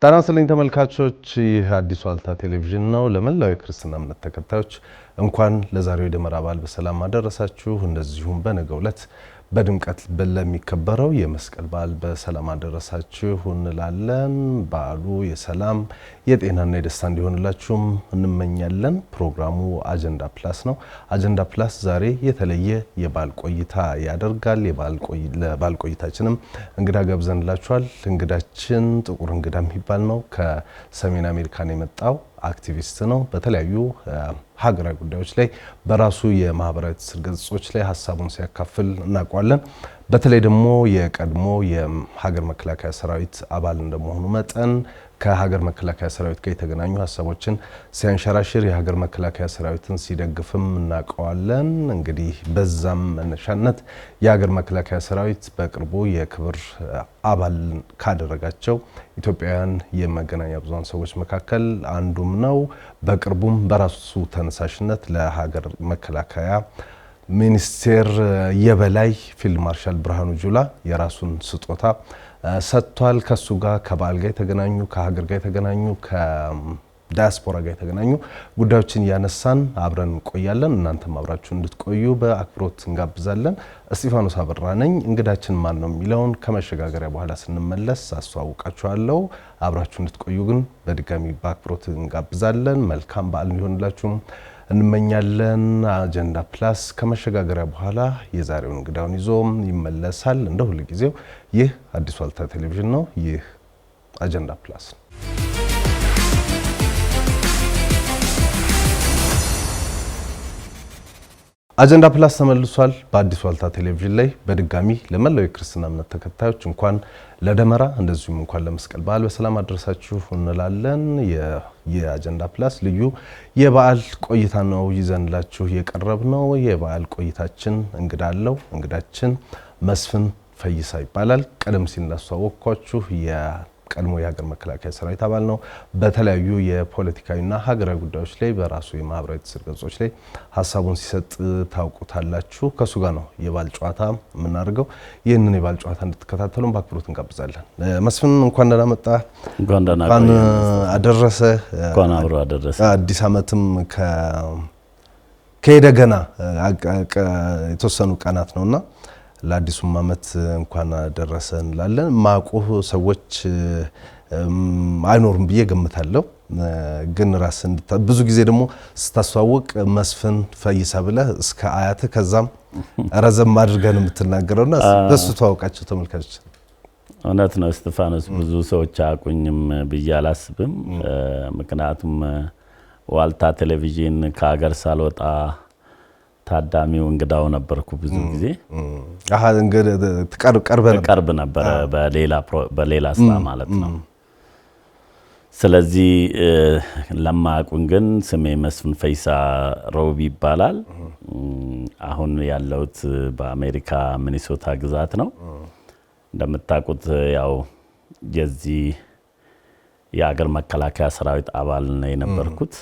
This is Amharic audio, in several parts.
ጤና ይስጥልኝ ተመልካቾች፣ ይህ አዲስ ዋልታ ቴሌቪዥን ነው። ለመላው የክርስትና እምነት ተከታዮች እንኳን ለዛሬው የደመራ በዓል በሰላም አደረሳችሁ። እንደዚሁም በነገው ዕለት በድምቀት ለሚከበረው የመስቀል በዓል በሰላም አደረሳችሁ እንላለን። በዓሉ የሰላም የጤናና የደስታ እንዲሆንላችሁም እንመኛለን። ፕሮግራሙ አጀንዳ ፕላስ ነው። አጀንዳ ፕላስ ዛሬ የተለየ የበዓል ቆይታ ያደርጋል። ለበዓል ቆይታችንም እንግዳ ገብዘንላችኋል። እንግዳችን ጥቁር እንግዳ የሚባል ነው። ከሰሜን አሜሪካን የመጣው አክቲቪስት ነው። በተለያዩ ሀገራዊ ጉዳዮች ላይ በራሱ የማህበራዊ ትስስር ገጾች ላይ ሀሳቡን ሲያካፍል እናውቀዋለን። በተለይ ደግሞ የቀድሞ የሀገር መከላከያ ሰራዊት አባል እንደመሆኑ መጠን ከሀገር መከላከያ ሰራዊት ጋር የተገናኙ ሀሳቦችን ሲያንሸራሽር የሀገር መከላከያ ሰራዊትን ሲደግፍም እናውቀዋለን። እንግዲህ በዛም መነሻነት የሀገር መከላከያ ሰራዊት በቅርቡ የክብር አባል ካደረጋቸው ኢትዮጵያውያን የመገናኛ ብዙሃን ሰዎች መካከል አንዱም ነው። በቅርቡም በራሱ ተነሳሽነት ለሀገር መከላከያ ሚኒስቴር የበላይ ፊልድ ማርሻል ብርሃኑ ጁላ የራሱን ስጦታ ሰጥቷል። ከሱ ጋር ከበዓል ጋር የተገናኙ ከሀገር ጋር የተገናኙ ከዳያስፖራ ጋር የተገናኙ ጉዳዮችን እያነሳን አብረን እንቆያለን። እናንተም አብራችሁ እንድትቆዩ በአክብሮት እንጋብዛለን። እስጢፋኖስ አበራ ነኝ። እንግዳችን ማን ነው የሚለውን ከመሸጋገሪያ በኋላ ስንመለስ አስተዋውቃችኋለሁ። አብራችሁ እንድትቆዩ ግን በድጋሚ በአክብሮት እንጋብዛለን። መልካም በዓል እንዲሆንላችሁም እንመኛለን። አጀንዳ ፕላስ ከመሸጋገሪያ በኋላ የዛሬውን እንግዳውን ይዞ ይመለሳል። እንደ ሁሉ ጊዜው ይህ አዲስ ዋልታ ቴሌቪዥን ነው። ይህ አጀንዳ ፕላስ ነው። አጀንዳ ፕላስ ተመልሷል። በአዲስ ዋልታ ቴሌቪዥን ላይ በድጋሚ ለመላው የክርስትና እምነት ተከታዮች እንኳን ለደመራ እንደዚሁም እንኳን ለመስቀል በዓል በሰላም አደረሳችሁ እንላለን። የአጀንዳ ፕላስ ልዩ የበዓል ቆይታ ነው ይዘንላችሁ የቀረብ ነው። የበዓል ቆይታችን እንግዳ አለው። እንግዳችን መስፍን ፈይሳ ይባላል። ቀደም ሲል እንዳስተዋወቅኳችሁ የቀድሞ የሀገር መከላከያ ሰራዊት አባል ነው። በተለያዩ የፖለቲካዊና ሀገራዊ ጉዳዮች ላይ በራሱ የማህበራዊ ትስስር ገጾች ላይ ሀሳቡን ሲሰጥ ታውቁታላችሁ። ከሱ ጋር ነው የበዓል ጨዋታ የምናደርገው። ይህንን የበዓል ጨዋታ እንድትከታተሉን በአክብሮት እንጋብዛለን። መስፍን እንኳን ደህና መጣ። እንኳን አደረሰ። እንኳን አብሮ አደረሰ። አዲስ ዓመትም ከሄደ ገና የተወሰኑ ቀናት ነውና ለአዲሱም ዓመት እንኳን አደረሰ እንላለን። ማቁህ ሰዎች አይኖርም ብዬ ገምታለሁ። ግን ራስን ብዙ ጊዜ ደግሞ ስታስተዋውቅ መስፍን ፈይሳ ብለህ እስከ አያት ከዛም ረዘም አድርገን የምትናገረውና በሱ ተዋውቃቸው ተመልካቾች። እውነት ነው እስጢፋኖስ፣ ብዙ ሰዎች አያውቁኝም ብዬ አላስብም። ምክንያቱም ዋልታ ቴሌቪዥን ከሀገር ሳልወጣ ታዳሚው እንግዳው ነበርኩ። ብዙ ጊዜ ቀርብ ነበረ በሌላ ስራ ማለት ነው። ስለዚህ ለማያውቁኝ ግን ስሜ መስፍን ፈይሳ ሮቢ ይባላል። አሁን ያለሁት በአሜሪካ ሚኒሶታ ግዛት ነው። እንደምታውቁት ያው የዚህ የሀገር መከላከያ ሰራዊት አባል ነው የነበርኩት።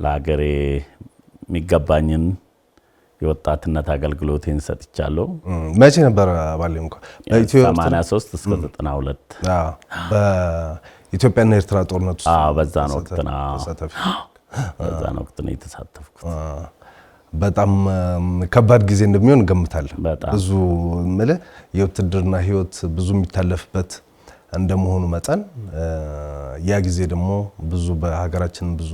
ለሀገሬ የሚገባኝን የወጣትነት አገልግሎቴን ሰጥቻለሁ። መቼ ነበር አባል እንኳን? በ83 እስከ 92 በኢትዮጵያና ኤርትራ ጦርነት ውስጥ በዛን ወቅት ነው የተሳተፍኩት። በጣም ከባድ ጊዜ እንደሚሆን ገምታለሁ። ብዙ ማለት የውትድርና ህይወት ብዙ የሚታለፍበት እንደመሆኑ መጠን ያ ጊዜ ደግሞ ብዙ በሀገራችን ብዙ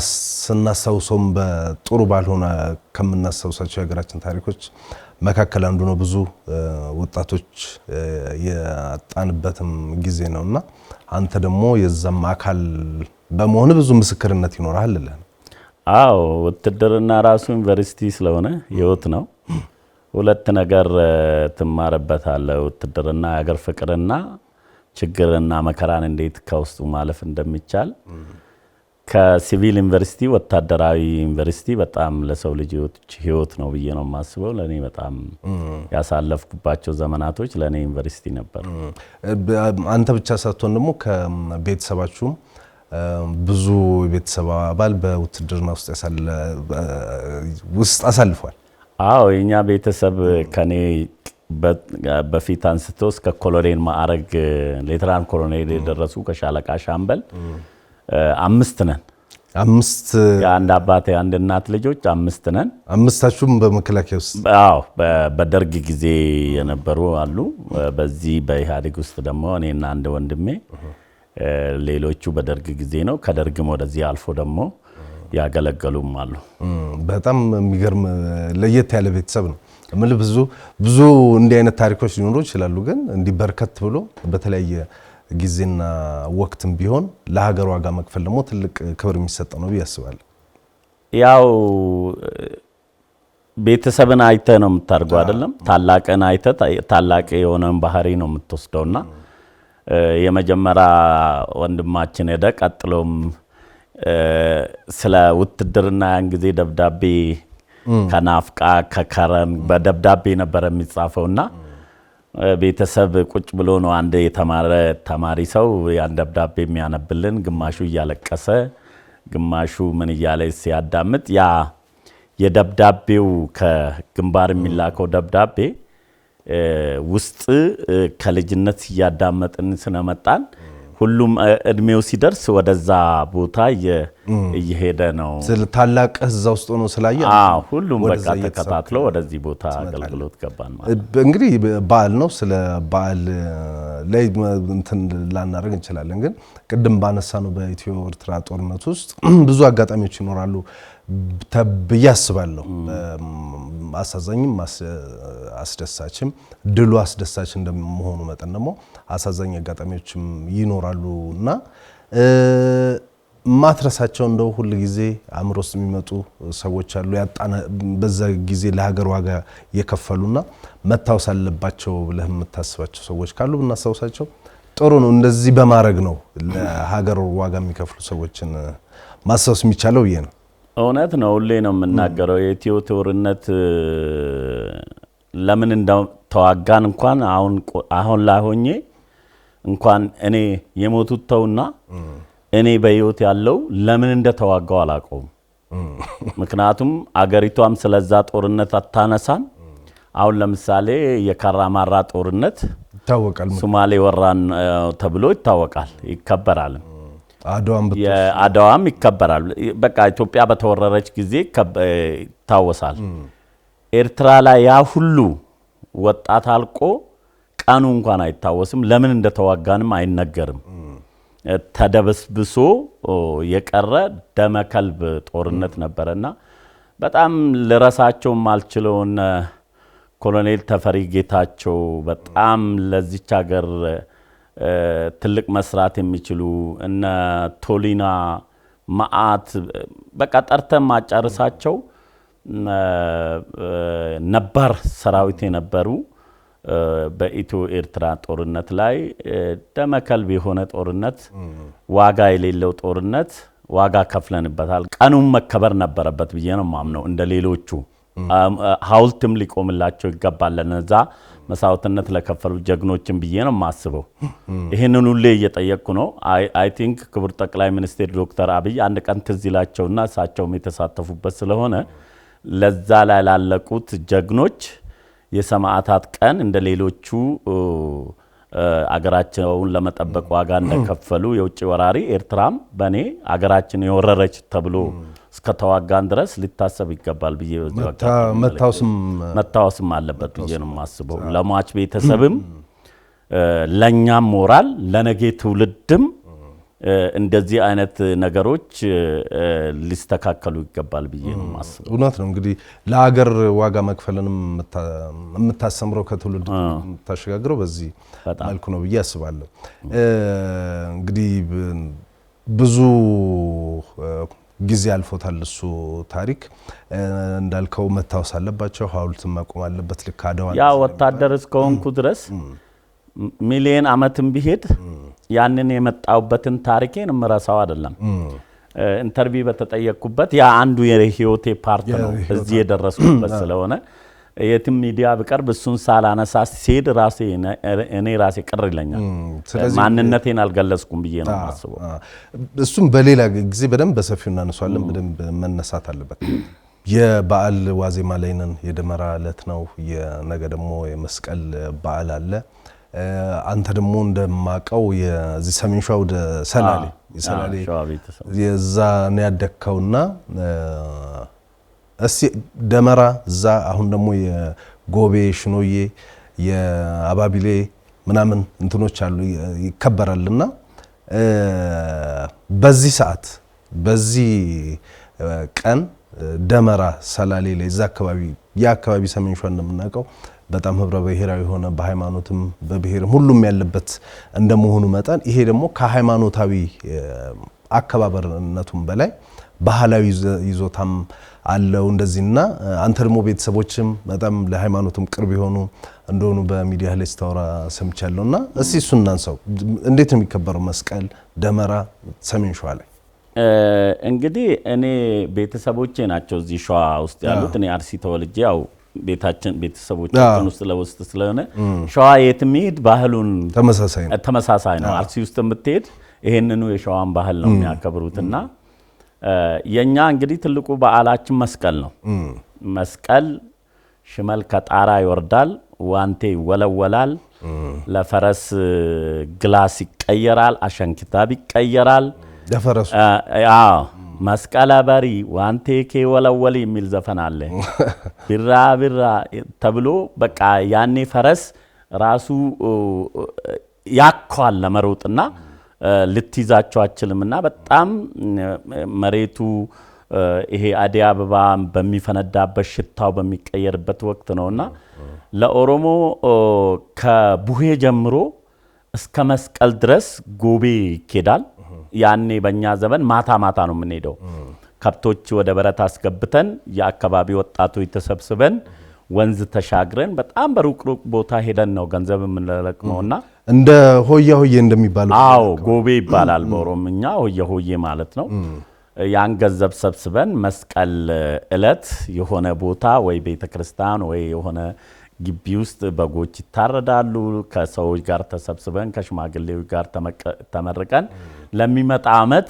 ስናስታውሰውም በጥሩ ባልሆነ ከምናስታውሳቸው የሀገራችን ታሪኮች መካከል አንዱ ነው። ብዙ ወጣቶች ያጣንበትም ጊዜ ነውና አንተ ደግሞ የዛም አካል በመሆን ብዙ ምስክርነት ይኖርሃል አለ። አዎ፣ ውትድርና ራሱ ዩኒቨርሲቲ ስለሆነ ህይወት ነው። ሁለት ነገር ትማርበታለህ። ውትድርና የሀገር ፍቅርና ችግርና መከራን እንዴት ከውስጡ ማለፍ እንደሚቻል። ከሲቪል ዩኒቨርሲቲ ወታደራዊ ዩኒቨርሲቲ በጣም ለሰው ልጅ ህይወት ነው ብዬ ነው የማስበው። ለኔ በጣም ያሳለፍኩባቸው ዘመናቶች ለኔ ዩኒቨርሲቲ ነበር። አንተ ብቻ ሳትሆን ደግሞ ከቤተሰባችሁም ብዙ ቤተሰብ አባል በውትድርና ውስጥ አሳልፏል። አዎ፣ የኛ ቤተሰብ ከኔ በፊት አንስቶ እስከ ኮሎኔል ማዕረግ ሌተናንት ኮሎኔል የደረሱ ከሻለቃ ሻምበል 5 ነን። 5 የአንድ አባት የአንድ እናት ልጆች 5 ነን። 5ታችሁም በመከላከያ ውስጥ? አዎ በደርግ ጊዜ የነበሩ አሉ። በዚህ በኢህአዴግ ውስጥ ደግሞ እኔና አንድ ወንድሜ፣ ሌሎቹ በደርግ ጊዜ ነው። ከደርግም ወደዚህ አልፎ ደግሞ ያገለገሉም አሉ። በጣም የሚገርም ለየት ያለ ቤተሰብ ነው። ምን ብዙ እንዲህ አይነት ታሪኮች ሊኖሩ ይችላሉ፣ ግን እንዲህ በርከት ብሎ በተለያየ ጊዜና ወቅትም ቢሆን ለሀገር ዋጋ መክፈል ደግሞ ትልቅ ክብር የሚሰጠው ነው ብዬ አስባለሁ። ያው ቤተሰብን አይተህ ነው የምታርገው አይደለም? ታላቅን አይተህ ታላቅ የሆነን ባህሪ ነው የምትወስደውና የመጀመሪያ ወንድማችን ሄደ። ቀጥሎም ስለ ውትድርና ያን ጊዜ ደብዳቤ ከናፍቃ ከከረን በደብዳቤ ነበር የሚጻፈውና ቤተሰብ ቁጭ ብሎ ነው አንድ የተማረ ተማሪ ሰው ያን ደብዳቤ የሚያነብልን፣ ግማሹ እያለቀሰ ግማሹ ምን እያለ ሲያዳምጥ ያ የደብዳቤው ከግንባር የሚላከው ደብዳቤ ውስጥ ከልጅነት እያዳመጥን ስለመጣን ሁሉም እድሜው ሲደርስ ወደዛ ቦታ እየሄደ ነው። ታላቅ እዛ ውስጥ ሆኖ ስላየ ሁሉም በቃ ተከታትሎ ወደዚህ ቦታ አገልግሎት ገባን ማለት። እንግዲህ በዓል ነው። ስለ በዓል ላይ እንትን ላናደርግ እንችላለን፣ ግን ቅድም ባነሳ ነው በኢትዮ ኤርትራ ጦርነት ውስጥ ብዙ አጋጣሚዎች ይኖራሉ ብዬ አስባለሁ። አሳዛኝም አስደሳችም። ድሉ አስደሳች እንደመሆኑ መጠን ደግሞ አሳዛኝ አጋጣሚዎችም ይኖራሉ እና ማትረሳቸው እንደው ሁሉ ጊዜ አእምሮ ውስጥ የሚመጡ ሰዎች አሉ። ያጣነ በዛ ጊዜ ለሀገር ዋጋ የከፈሉና መታወስ አለባቸው ብለህ የምታስባቸው ሰዎች ካሉ ብናስታውሳቸው ጥሩ ነው። እንደዚህ በማድረግ ነው ለሀገር ዋጋ የሚከፍሉ ሰዎችን ማስታወስ የሚቻለው ብዬ ነው። እውነት ነው። ሁሌ ነው የምናገረው የኢትዮ ጦርነት ለምን እንደተዋጋን እንኳን አሁን ላይ ሆኜ እንኳን እኔ የሞቱት ተውና እኔ በህይወት ያለው ለምን እንደተዋጋው አላውቀውም። ምክንያቱም አገሪቷም ስለዛ ጦርነት አታነሳም። አሁን ለምሳሌ የካራማራ ጦርነት ይታወቃል፣ ሶማሌ ወራን ተብሎ ይታወቃል፣ ይከበራል። አድዋም ይከበራል። በቃ ኢትዮጵያ በተወረረች ጊዜ ይታወሳል። ኤርትራ ላይ ያ ሁሉ ወጣት አልቆ ቀኑ እንኳን አይታወስም። ለምን እንደተዋጋንም አይነገርም። ተደበስብሶ የቀረ ደመከልብ ጦርነት ነበረና በጣም ልረሳቸው ማልችለውን ኮሎኔል ተፈሪ ጌታቸው በጣም ለዚች ሀገር ትልቅ መስራት የሚችሉ እነ ቶሊና ማአት በቃ ጠርተን ማጫረሳቸው ነባር ሰራዊት የነበሩ በኢትዮ ኤርትራ ጦርነት ላይ ደመከልብ የሆነ ጦርነት፣ ዋጋ የሌለው ጦርነት ዋጋ ከፍለንበታል። ቀኑም መከበር ነበረበት ብዬ ነው ማምነው። እንደ ሌሎቹ ሐውልትም ሊቆምላቸው ይገባል ለነዛ መስዋዕትነት ለከፈሉ ጀግኖችን ብዬ ነው ማስበው። ይሄንን ሁሌ እየጠየቅኩ ነው። አይ ቲንክ ክቡር ጠቅላይ ሚኒስትር ዶክተር አብይ አንድ ቀን ትዝ ይላቸውና እሳቸውም የተሳተፉበት ስለሆነ ለዛ ላይ ላለቁት ጀግኖች የሰማዕታት ቀን እንደ ሌሎቹ አገራቸውን ለመጠበቅ ዋጋ እንደከፈሉ የውጭ ወራሪ ኤርትራም በኔ አገራችን የወረረች ተብሎ እስከተዋጋን ድረስ ሊታሰብ ይገባል ብዬ መታወስም አለበት ብዬ ነው የማስበው። ለሟች ቤተሰብም ለኛም ሞራል ለነገ ትውልድም እንደዚህ አይነት ነገሮች ሊስተካከሉ ይገባል ብዬ ነው የማስበው። እውነት ነው። እንግዲህ ለሀገር ዋጋ መክፈልንም የምታሰምረው ከትውልድ የምታሸጋግረው በዚህ መልኩ ነው ብዬ አስባለሁ። እንግዲህ ብዙ ጊዜ አልፎታል እሱ ታሪክ እንዳልከው መታወስ አለባቸው፣ ሐውልትም መቆም አለበት። ልክ አድዋ ያ ወታደር እስከሆንኩ ድረስ ሚሊዮን ዓመትም ቢሄድ ያንን የመጣውበትን ታሪኬን ምረሳው አይደለም። ኢንተርቪው በተጠየቅኩበት ያ አንዱ የህይወቴ ፓርት ነው እዚህ የደረስኩበት ስለሆነ የትም ሚዲያ በቀርብ እሱን ሳላነሳ ሲሄድ እኔ ራሴ ቅር ይለኛል። ማንነቴን አልገለጽኩም ብዬ ነው የማስበው። እሱም በሌላ ጊዜ በደንብ በሰፊው እናነሳለን። በደንብ መነሳት አለበት። የበዓል ዋዜማ ላይ ነን። የደመራ ዕለት ነው። የነገ ደግሞ የመስቀል በዓል አለ። አንተ ደግሞ እንደማቀው የዚህ ሰሜን ሸዋ ወደ ሰላሌ የዛ ነው ያደከውና እስቲ ደመራ እዛ አሁን ደግሞ የጎቤ ሽኖዬ የአባቢሌ ምናምን እንትኖች አሉ ይከበራልና በዚህ ሰዓት በዚህ ቀን ደመራ ሰላሌ ላይ እዛ አካባቢ የአካባቢ ሰሜን ሸዋ እንደምናውቀው በጣም ህብረ ብሔራዊ ሆነ በሃይማኖትም በብሔርም ሁሉም ያለበት እንደመሆኑ መጠን ይሄ ደግሞ ከሃይማኖታዊ አከባበርነቱም በላይ ባህላዊ ይዞታም አለው እንደዚህና አንተ ደግሞ ቤተሰቦችም በጣም ለሃይማኖትም ቅርብ የሆኑ እንደሆኑ በሚዲያ ላይ ስታወራ ሰምቻለሁና እስቲ እሱን እናንሳው። እንዴት ነው የሚከበረው መስቀል ደመራ ሰሜን ሸዋ ላይ? እንግዲህ እኔ ቤተሰቦቼ ናቸው እዚህ ሸዋ ውስጥ ያሉት። እኔ አርሲ ተወልጄ ያው ቤተሰቦቻችን ውስጥ ለውስጥ ስለሆነ ሸዋ የትም ሄድ ባህሉን ተመሳሳይ ነው። አርሲ ውስጥ የምትሄድ ይሄንኑ የሸዋን ባህል ነው የሚያከብሩትና የኛ እንግዲህ ትልቁ በዓላችን መስቀል ነው። መስቀል ሽመል ከጣራ ይወርዳል፣ ዋንቴ ይወለወላል፣ ለፈረስ ግላስ ይቀየራል፣ አሸንክታብ ይቀየራል። ለፈረሱ መስቀለ በሪ ዋንቴ ከወለወል የሚል ዘፈን አለ። ቢራ ቢራ ተብሎ በቃ ያኔ ፈረስ ራሱ ያኳል ለመሮጥና ልትይዛቸው አችልምና በጣም መሬቱ ይሄ አዲስ አበባ በሚፈነዳበት ሽታው በሚቀየርበት ወቅት ነውና ለኦሮሞ ከቡሄ ጀምሮ እስከ መስቀል ድረስ ጎቤ ይኬዳል። ያኔ በእኛ ዘመን ማታ ማታ ነው የምንሄደው። ከብቶች ወደ በረት አስገብተን የአካባቢ ወጣቶች ተሰብስበን ወንዝ ተሻግረን በጣም በሩቅ ቦታ ሄደን ነው ገንዘብ የምንለቅመውና እንደ ሆያ ሆዬ እንደሚባለው ጎቤ ይባላል በኦሮምኛ ሆያ ሆዬ ማለት ነው። ያን ገንዘብ ሰብስበን መስቀል እለት የሆነ ቦታ ወይ ቤተክርስቲያን ወይ የሆነ ግቢ ውስጥ በጎች ይታረዳሉ። ከሰዎች ጋር ተሰብስበን ከሽማግሌዎች ጋር ተመርቀን ለሚመጣ ዓመት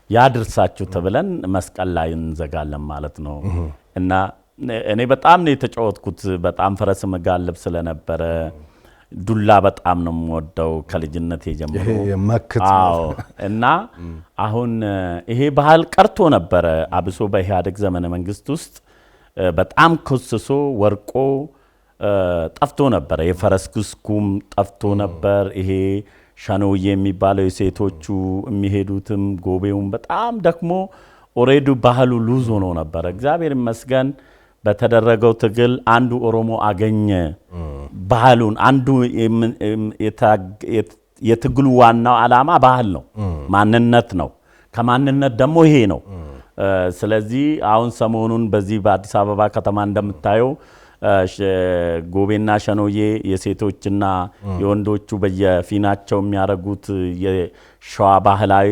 ያድርሳችሁ ተብለን መስቀል ላይ እንዘጋለን ማለት ነው። እና እኔ በጣም ነው የተጫወትኩት። በጣም ፈረስ መጋለብ ስለነበረ ዱላ በጣም ነው የምወደው ከልጅነት ጀምሮ። እና አሁን ይሄ ባህል ቀርቶ ነበረ። አብሶ በኢህአዴግ ዘመነ መንግስት ውስጥ በጣም ኮስሶ ወርቆ ጠፍቶ ነበር። የፈረስ ኩስኩም ጠፍቶ ነበር። ይሄ ሸኖዬ የሚባለው የሴቶቹ የሚሄዱትም ጎቤውን በጣም ደክሞ ኦሬዲ ባህሉ ሉዝ ሆኖ ነበር። እግዚአብሔር ይመስገን በተደረገው ትግል አንዱ ኦሮሞ አገኘ ባህሉን። አንዱ የትግሉ ዋናው ዓላማ ባህል ነው፣ ማንነት ነው። ከማንነት ደግሞ ይሄ ነው። ስለዚህ አሁን ሰሞኑን በዚህ በአዲስ አበባ ከተማ እንደምታየው ጎቤና ሸኖዬ የሴቶችና የወንዶቹ በየፊናቸው የሚያደርጉት የሸዋ ባህላዊ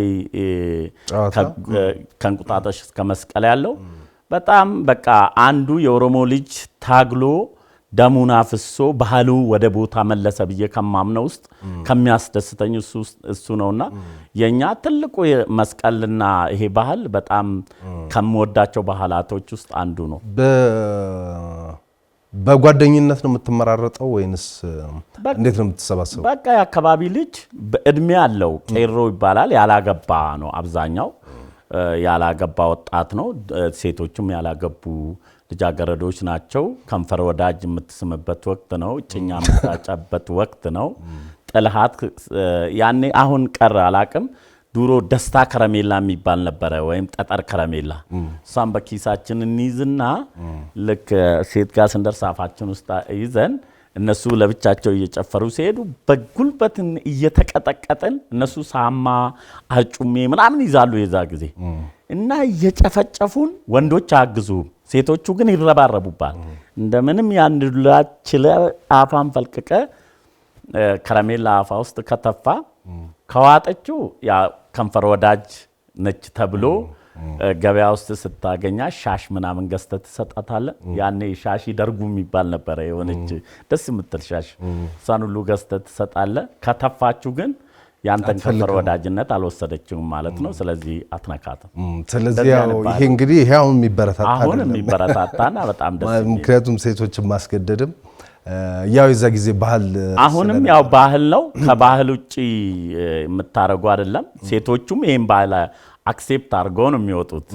ከእንቁጣጣሽ እስከ መስቀል ያለው በጣም በቃ አንዱ የኦሮሞ ልጅ ታግሎ ደሙን አፍሶ ባህሉ ወደ ቦታ መለሰ ብዬ ከማምነው ውስጥ ከሚያስደስተኝ እሱ ነውና የኛ ትልቁ መስቀልና ይሄ ባህል በጣም ከምወዳቸው ባህላቶች ውስጥ አንዱ ነው። በጓደኝነት ነው የምትመራረጠው ወይንስ እንዴት ነው የምትሰባሰበው? በቃ የአካባቢ ልጅ በእድሜ ያለው ቄሮ ይባላል። ያላገባ ነው አብዛኛው፣ ያላገባ ወጣት ነው። ሴቶችም ያላገቡ ልጃገረዶች ናቸው። ከንፈር ወዳጅ የምትስምበት ወቅት ነው። እጭኛ የምታጫበት ወቅት ነው። ጥልሃት ያኔ አሁን ቀረ አላቅም። ድሮ ደስታ ከረሜላ የሚባል ነበረ፣ ወይም ጠጠር ከረሜላ። እሷን በኪሳችን እንይዝና ልክ ሴት ጋር ስንደርስ አፋችን ውስጥ ይዘን እነሱ ለብቻቸው እየጨፈሩ ሲሄዱ በጉልበት እየተቀጠቀጥን እነሱ ሳማ አርጩሜ ምናምን ይዛሉ የዛ ጊዜ እና እየጨፈጨፉን። ወንዶች አግዙ፣ ሴቶቹ ግን ይረባረቡባል። እንደምንም ያንዱላችለ አፋን ፈልቅቀ ከረሜላ አፋ ውስጥ ከተፋ ከዋጠችው ያ ከንፈር ወዳጅ ነች ተብሎ ገበያ ውስጥ ስታገኛ ሻሽ ምናምን ገዝተህ ትሰጣታለህ። ያኔ ሻሽ ደርጉ የሚባል ነበረ፣ የሆነች ደስ የምትል ሻሽ። እሷን ሁሉ ገዝተህ ትሰጣለህ። ከተፋችሁ ግን ያንተን ከንፈር ወዳጅነት አልወሰደችም ማለት ነው። ስለዚህ አትነካትም። ስለዚህ ይሄ እንግዲህ ይሄ አሁን የሚበረታታ አሁን የሚበረታታና በጣም ደስ የሚል ምክንያቱም ሴቶችን ማስገደድም ያው የዛ ጊዜ ባህል አሁንም ያው ባህል ነው። ከባህል ውጪ የምታረጉ አይደለም። ሴቶቹም ይሄን ባህል አክሴፕት አድርገው ነው የሚወጡት።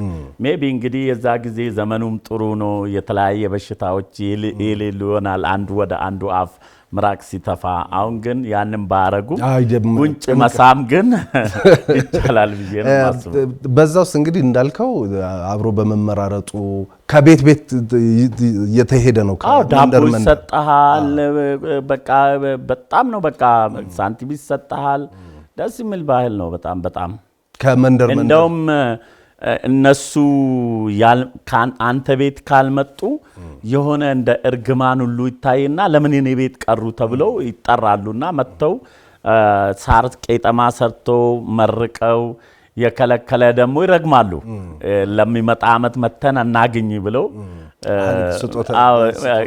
ሜቢ እንግዲህ የዛ ጊዜ ዘመኑም ጥሩ ነው። የተለያየ በሽታዎች የሌሉ ይሆናል አንዱ ወደ አንዱ አፍ ምራቅ ሲተፋ። አሁን ግን ያንን ባረጉ ጉንጭ መሳም ግን ይቻላል ብዬ ነው ማስበው። በዛ ውስጥ እንግዲህ እንዳልከው አብሮ በመመራረጡ ከቤት ቤት እየተሄደ ነው። ዳቦ ይሰጣል። በቃ በጣም ነው በቃ ሳንቲም ይሰጣል። ደስ የሚል ባህል ነው በጣም በጣም ከመንደር እንደውም እነሱ አንተ ቤት ካልመጡ የሆነ እንደ እርግማን ሁሉ ይታይና ለምን የኔ ቤት ቀሩ ተብለው ይጠራሉና መጥተው ሳር ቄጠማ ሰርቶ መርቀው የከለከለ ደግሞ ይረግማሉ። ለሚመጣ ዓመት መተን እናግኝ ብለው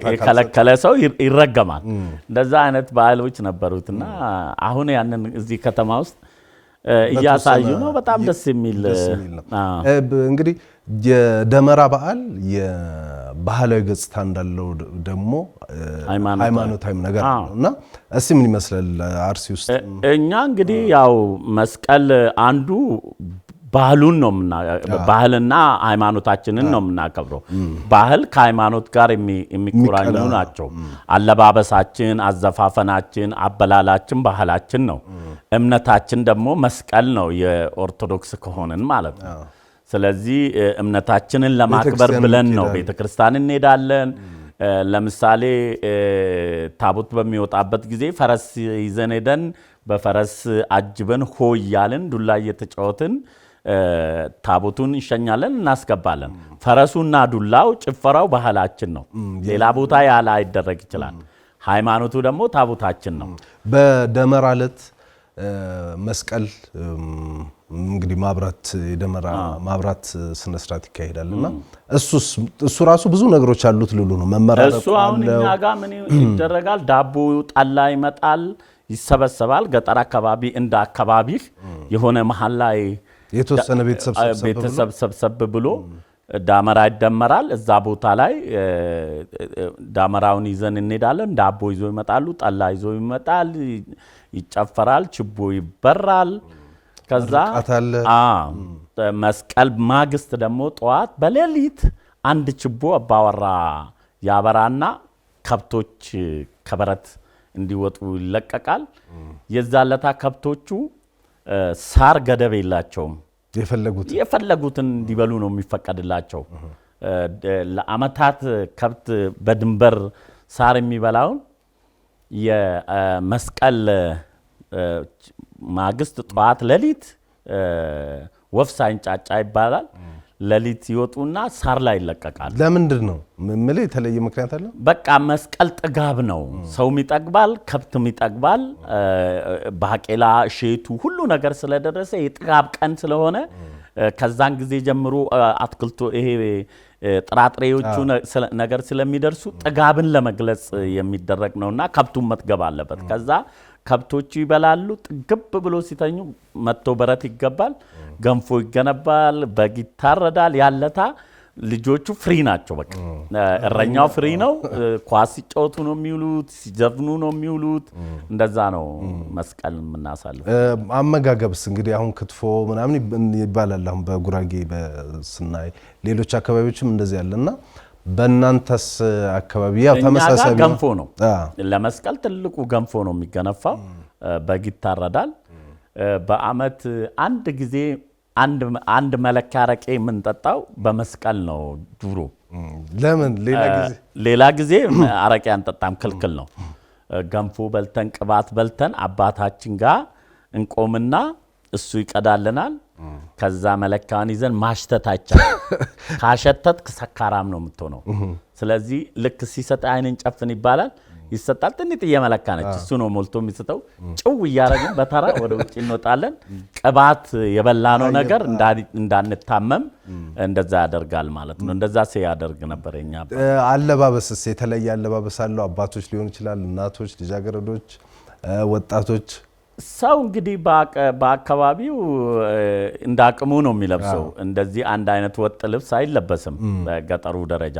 የከለከለ ሰው ይረገማል። እንደዛ አይነት ባህሎች ነበሩትና አሁን ያንን እዚህ ከተማ ውስጥ እያሳዩ ነው። በጣም ደስ የሚል እንግዲህ የደመራ በዓል የባህላዊ ገጽታ እንዳለው ደግሞ ሃይማኖታዊም ነገር ነውና እስቲ ምን ይመስላል አርሲ ውስጥ? እኛ እንግዲህ ያው መስቀል አንዱ ባህሉን ነው ባህልና ሃይማኖታችንን ነው የምናከብረው። ባህል ከሃይማኖት ጋር የሚቆራኙ ናቸው። አለባበሳችን፣ አዘፋፈናችን፣ አበላላችን ባህላችን ነው። እምነታችን ደግሞ መስቀል ነው የኦርቶዶክስ ከሆንን ማለት ነው። ስለዚህ እምነታችንን ለማክበር ብለን ነው ቤተክርስቲያን እንሄዳለን። ለምሳሌ ታቦት በሚወጣበት ጊዜ ፈረስ ይዘን ሄደን በፈረስ አጅበን ሆ እያልን ዱላ እየተጫወትን ታቦቱን እንሸኛለን፣ እናስገባለን። ፈረሱና ዱላው ጭፈራው ባህላችን ነው። ሌላ ቦታ ያለ አይደረግ ይችላል። ሃይማኖቱ ደግሞ ታቦታችን ነው። በደመራ ዕለት መስቀል እንግዲህ የደመራ ማብራት ስነ ስርዓት ይካሄዳልና እሱ ራሱ ብዙ ነገሮች አሉት ልሉ ነው መመራረጡ እሱ አሁን እኛ ጋር ምን ይደረጋል? ዳቦ ጠላ ይመጣል፣ ይሰበሰባል። ገጠር አካባቢ እንደ አካባቢ የሆነ መሃል ላይ የተወሰነ ቤተሰብ ሰብሰብ ብሎ ዳመራ ይደመራል። እዛ ቦታ ላይ ዳመራውን ይዘን እንሄዳለን። ዳቦ ይዞ ይመጣሉ፣ ጠላ ይዞ ይመጣል፣ ይጨፈራል፣ ችቦ ይበራል። ከዛ መስቀል ማግስት ደግሞ ጠዋት በሌሊት አንድ ችቦ አባወራ ያበራና ከብቶች ከበረት እንዲወጡ ይለቀቃል። የዛለታ ከብቶቹ ሳር ገደብ የላቸውም። የፈለጉትን እንዲበሉ ነው የሚፈቀድላቸው። ለአመታት ከብት በድንበር ሳር የሚበላውን የመስቀል ማግስት ጠዋት ሌሊት ወፍ ሳይንጫጫ ይባላል። ሌሊት ይወጡና ሳር ላይ ይለቀቃል። ለምንድን ነው ምን የተለየ ምክንያት አለ? በቃ መስቀል ጥጋብ ነው። ሰውም ይጠግባል፣ ከብትም ይጠግባል። ባቄላ እሸቱ ሁሉ ነገር ስለደረሰ የጥጋብ ቀን ስለሆነ ከዛን ጊዜ ጀምሮ አትክልቶ ይሄ ጥራጥሬዎቹ ነገር ስለሚደርሱ ጥጋብን ለመግለጽ የሚደረግ ነውና ከብቱም መጥገብ አለበት። ከዛ ከብቶቹ ይበላሉ። ጥግብ ብሎ ሲተኙ መጥቶ በረት ይገባል፣ ገንፎ ይገነባል፣ በግ ይታረዳል። ያለታ ልጆቹ ፍሪ ናቸው። በቃ እረኛው ፍሪ ነው። ኳስ ሲጫወቱ ነው የሚውሉት፣ ሲዘፍኑ ነው የሚውሉት። እንደዛ ነው መስቀል የምናሳልፈው። አመጋገብስ እንግዲህ አሁን ክትፎ ምናምን ይባላል። አሁን በጉራጌ በስናይ ሌሎች አካባቢዎችም እንደዚህ ያለና በእናንተስ አካባቢ ያው ተመሳሳይ ገንፎ ነው። ለመስቀል ትልቁ ገንፎ ነው የሚገነፋው። በግ ይታረዳል። በአመት አንድ ጊዜ አንድ መለኪያ አረቄ የምንጠጣው በመስቀል ነው። ድሮ ለምን ሌላ ጊዜ አረቄ አንጠጣም፣ ክልክል ነው። ገንፎ በልተን ቅባት በልተን አባታችን ጋር እንቆምና እሱ ይቀዳልናል። ከዛ መለካውን ይዘን ማሽተት አይቻልም። ካሸተትክ ሰካራም ነው የምትሆነው። ስለዚህ ልክ ሲሰጥ አይንን ጨፍን ይባላል። ይሰጣል። ጥንጥዬ መለካ ነች። እሱ ነው ሞልቶ የሚሰጠው። ጭው እያደረግን በተራ ወደ ውጭ እንወጣለን። ቅባት የበላነው ነገር እንዳንታመም እንደዛ ያደርጋል ማለት ነው። እንደዛ ያደርግ ነበር። የኛ አለባበስስ የተለየ አለባበስ አለው? አባቶች ሊሆን ይችላል፣ እናቶች፣ ልጃገረዶች፣ ወጣቶች ሰው እንግዲህ በአካባቢው እንዳቅሙ ነው የሚለብሰው። እንደዚህ አንድ አይነት ወጥ ልብስ አይለበስም። በገጠሩ ደረጃ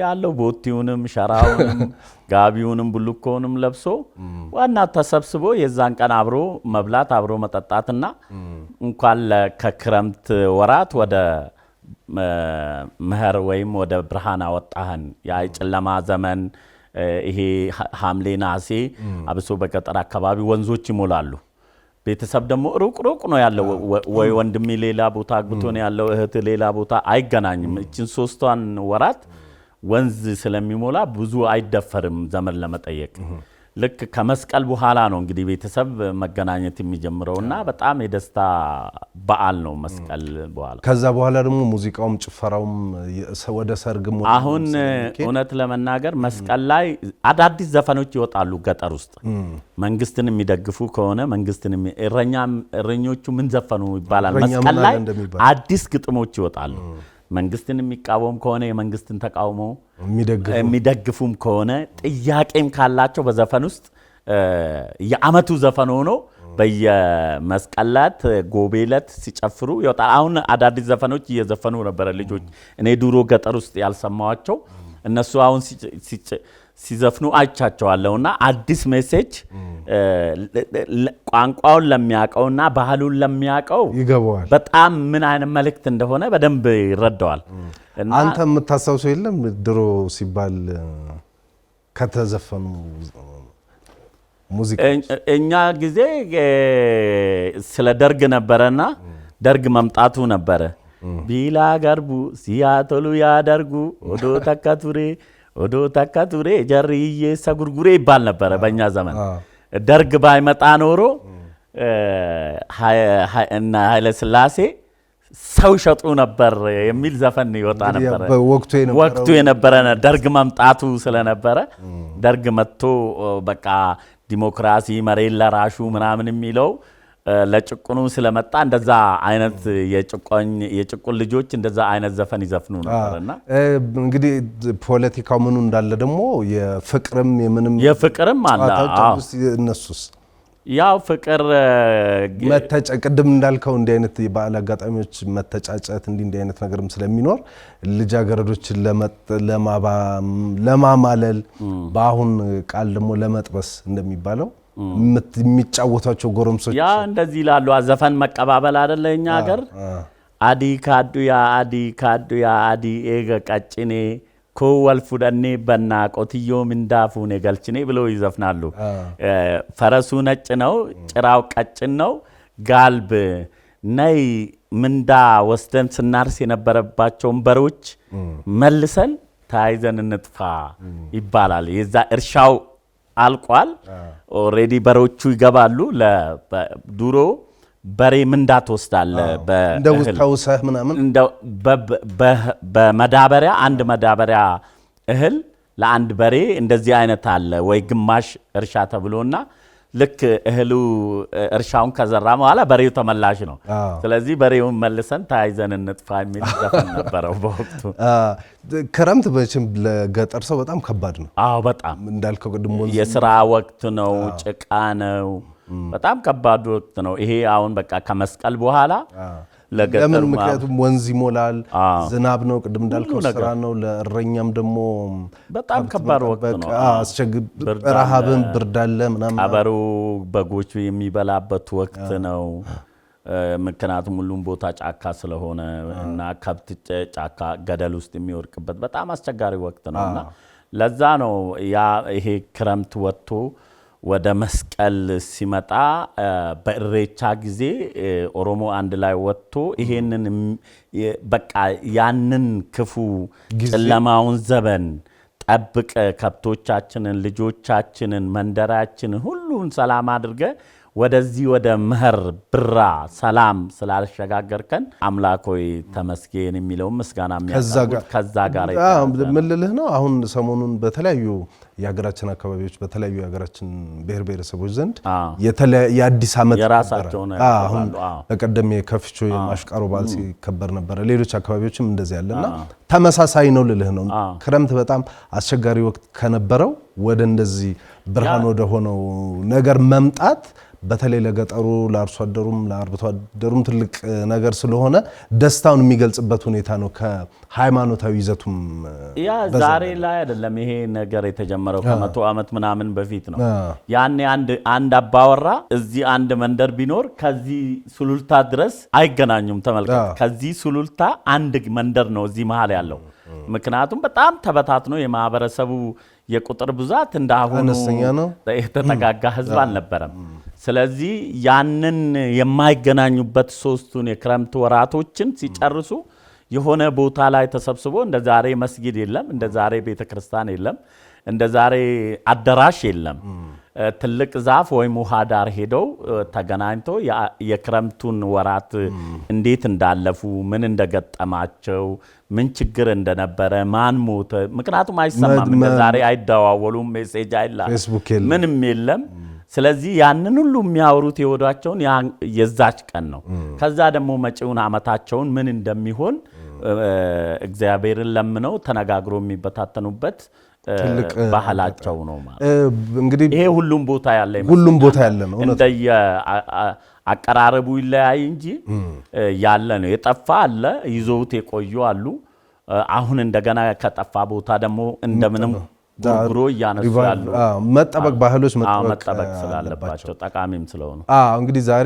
ያለው ቦቲውንም ሸራውንም ጋቢውንም ቡልኮውንም ለብሶ ዋና ተሰብስቦ የዛን ቀን አብሮ መብላት አብሮ መጠጣትና እንኳን ከክረምት ወራት ወደ መኸር ወይም ወደ ብርሃን አወጣህን የጨለማ ዘመን ይሄ ሐምሌ ነሐሴ አብሶ በገጠር አካባቢ ወንዞች ይሞላሉ። ቤተሰብ ደግሞ ሩቅ ነው ያለው። ወይ ወንድሜ ሌላ ቦታ አግብቶ ነው ያለው፣ እህት ሌላ ቦታ አይገናኝም። እቺን 3ቷን ወራት ወንዝ ስለሚሞላ ብዙ አይደፈርም ዘመን ለመጠየቅ። ልክ ከመስቀል በኋላ ነው እንግዲህ ቤተሰብ መገናኘት የሚጀምረውና በጣም የደስታ በዓል ነው መስቀል በኋላ። ከዛ በኋላ ደግሞ ሙዚቃውም ጭፈራውም ወደ ሰርግም አሁን እውነት ለመናገር መስቀል ላይ አዳዲስ ዘፈኖች ይወጣሉ ገጠር ውስጥ። መንግስትን የሚደግፉ ከሆነ መንግስትን እረኞቹ ምን ዘፈኑ ይባላል። መስቀል ላይ አዲስ ግጥሞች ይወጣሉ። መንግስትን የሚቃወም ከሆነ የመንግስትን ተቃውሞ የሚደግፉም ከሆነ ጥያቄም ካላቸው በዘፈን ውስጥ የአመቱ ዘፈን ሆኖ በየመስቀላት ጎቤለት ሲጨፍሩ ይወጣል። አሁን አዳዲስ ዘፈኖች እየዘፈኑ ነበረ ልጆች። እኔ ድሮ ገጠር ውስጥ ያልሰማዋቸው እነሱ አሁን ሲዘፍኑ አይቻቸዋለሁና አዲስ ሜሴጅ ቋንቋውን ለሚያውቀውና ባህሉን ለሚያውቀው ይገባዋል። በጣም ምን አይነት መልእክት እንደሆነ በደንብ ይረዳዋል። አንተ የምታስታውሰው የለም ድሮ ሲባል ከተዘፈኑ ሙዚቃ? እኛ ጊዜ ስለ ደርግ ነበረና ደርግ መምጣቱ ነበረ። ቢላ ገርቡ ሲያቶሉ ያደርጉ ኦዶ ተካቱሬ ኦዶ ተካቱሬ ጀርዬ ሰጉርጉሬ ይባል ነበረ በእኛ ዘመን። ደርግ ባይመጣ ኖሮ እና ኃይለ ሥላሴ ሰው ሸጡ ነበር የሚል ዘፈን ይወጣ ነበር። ወቅቱ የነበረ ደርግ መምጣቱ ስለነበረ ደርግ መጥቶ በቃ ዲሞክራሲ መሬት ለራሹ ምናምን የሚለው ለጭቁኑ ስለመጣ እንደዛ አይነት የጭቁን ልጆች እንደዛ አይነት ዘፈን ይዘፍኑ ነበርና እንግዲህ ፖለቲካው ምኑ እንዳለ ደግሞ የፍቅርም አለ። እነሱስ ያው ፍቅር ቅድም እንዳልከው እንዲህ አይነት የበዓል አጋጣሚዎች መተጫጨት እንዲህ አይነት ነገርም ስለሚኖር ልጃገረዶችን ለማማለል በአሁን ቃል ደግሞ ለመጥበስ እንደሚባለው የሚጫወቷቸው ጎረምሶች ያ እንደዚህ ይላሉ። ዘፈን መቀባበል አይደለ እኛ ሀገር አዲ ካዱያ አዲ ኤገ ቀጭኔ ኮወል ፉደኔ በና ቆትዮ ምንዳፉኔ ገልችኔ ብለው ይዘፍናሉ። ፈረሱ ነጭ ነው፣ ጭራው ቀጭን ነው። ጋልብ ነይ ምንዳ ወስደን ስናርስ የነበረባቸውን በሮች መልሰን ተያይዘን እንጥፋ ይባላል። የዛ እርሻው አልቋል። ኦሬዲ በሮቹ ይገባሉ። ለዱሮ በሬ ምንዳ ትወስዳለ እንደው ተውሰህ ምናምን በመዳበሪያ አንድ መዳበሪያ እህል ለአንድ በሬ እንደዚህ አይነት አለ ወይ ግማሽ እርሻ ተብሎና ልክ እህሉ እርሻውን ከዘራ በኋላ በሬው ተመላሽ ነው። ስለዚህ በሬውን መልሰን ተያይዘን እንጥፋ የሚል ዘፈን ነበረው በወቅቱ። ክረምት በችም ለገጠር ሰው በጣም ከባድ ነው። አዎ በጣም እንዳልከው ቅድም የሥራ ወቅት ነው፣ ጭቃ ነው፣ በጣም ከባድ ወቅት ነው። ይሄ አሁን በቃ ከመስቀል በኋላ ለምን? ምክንያቱም ወንዝ ይሞላል፣ ዝናብ ነው፣ ቅድም እንዳልከው ስራ ነው። ለእረኛም ደግሞ በጣም ከባድ ወቅት ነው። ረሃብን ብርድ አለ ምናምን። ቀበሮ በጎቹ የሚበላበት ወቅት ነው። ምክንያቱም ሁሉም ቦታ ጫካ ስለሆነ እና ከብት ጫካ ገደል ውስጥ የሚወድቅበት በጣም አስቸጋሪ ወቅት ነውና ለዛ ነው ያ ይሄ ክረምት ወጥቶ ወደ መስቀል ሲመጣ በእሬቻ ጊዜ ኦሮሞ አንድ ላይ ወጥቶ ይሄንን በቃ ያንን ክፉ ጨለማውን ዘመን ጠብቀ ከብቶቻችንን፣ ልጆቻችንን፣ መንደራችንን ሁሉን ሰላም አድርገ ወደዚህ ወደ መኸር ብራ ሰላም ስላልሸጋገርከን አምላክ ሆይ ተመስገን የሚለው ምስጋና የሚያቀርቡት ከዛ ጋር ምልልህ ነው። አሁን ሰሞኑን በተለያዩ የሀገራችን አካባቢዎች በተለያዩ የሀገራችን ብሔር ብሔረሰቦች ዘንድ የአዲስ ዓመት የራሳቸው ነው። አሁን በቀደም የከፍቾ የማሽቃሮ በዓል ሲከበር ነበረ። ሌሎች አካባቢዎችም እንደዚህ ያለና ተመሳሳይ ነው ልልህ ነው። ክረምት በጣም አስቸጋሪ ወቅት ከነበረው ወደ እንደዚህ ብርሃን ወደ ሆነው ነገር መምጣት በተለይ ለገጠሩ ለአርሶ አደሩም ለአርብቶ አደሩም ትልቅ ነገር ስለሆነ ደስታውን የሚገልጽበት ሁኔታ ነው። ከሃይማኖታዊ ይዘቱም ያ ዛሬ ላይ አይደለም ይሄ ነገር የተጀመረው ከመቶ ዓመት ምናምን በፊት ነው። ያኔ አንድ አባወራ እዚህ አንድ መንደር ቢኖር ከዚህ ሱሉልታ ድረስ አይገናኙም። ተመልከት፣ ከዚህ ሱሉልታ አንድ መንደር ነው እዚህ መሃል ያለው። ምክንያቱም በጣም ተበታትኖ የማህበረሰቡ የቁጥር ብዛት እንዳሁኑ የተጠጋጋ ህዝብ አልነበረም። ስለዚህ ያንን የማይገናኙበት ሶስቱን የክረምት ወራቶችን ሲጨርሱ የሆነ ቦታ ላይ ተሰብስቦ እንደ ዛሬ መስጊድ የለም፣ እንደ ዛሬ ቤተክርስቲያን የለም፣ እንደ ዛሬ አዳራሽ የለም። ትልቅ ዛፍ ወይም ውሃ ዳር ሄደው ተገናኝቶ የክረምቱን ወራት እንዴት እንዳለፉ፣ ምን እንደገጠማቸው፣ ምን ችግር እንደነበረ፣ ማን ሞተ። ምክንያቱም አይሰማም፣ እንደ ዛሬ አይደዋወሉም፣ ሜሴጅ አይላክም፣ ምንም የለም። ስለዚህ ያንን ሁሉ የሚያወሩት የወዳቸውን የዛች ቀን ነው። ከዛ ደግሞ መጪውን ዓመታቸውን ምን እንደሚሆን እግዚአብሔርን ለምነው ተነጋግሮ የሚበታተኑበት ባህላቸው ነው ማለት። እንግዲህ ይሄ ሁሉም ቦታ ያለ ነው። እንደየ አቀራረቡ ይለያይ እንጂ ያለ ነው። የጠፋ አለ፣ ይዘውት የቆዩ አሉ። አሁን እንደገና ከጠፋ ቦታ ደግሞ እንደምንም ጉርጉሮ እያነሱ ያሉ መጠበቅ ባህሎች መጠበቅ ስላለባቸው ጠቃሚም ስለሆኑ እንግዲህ ዛሬ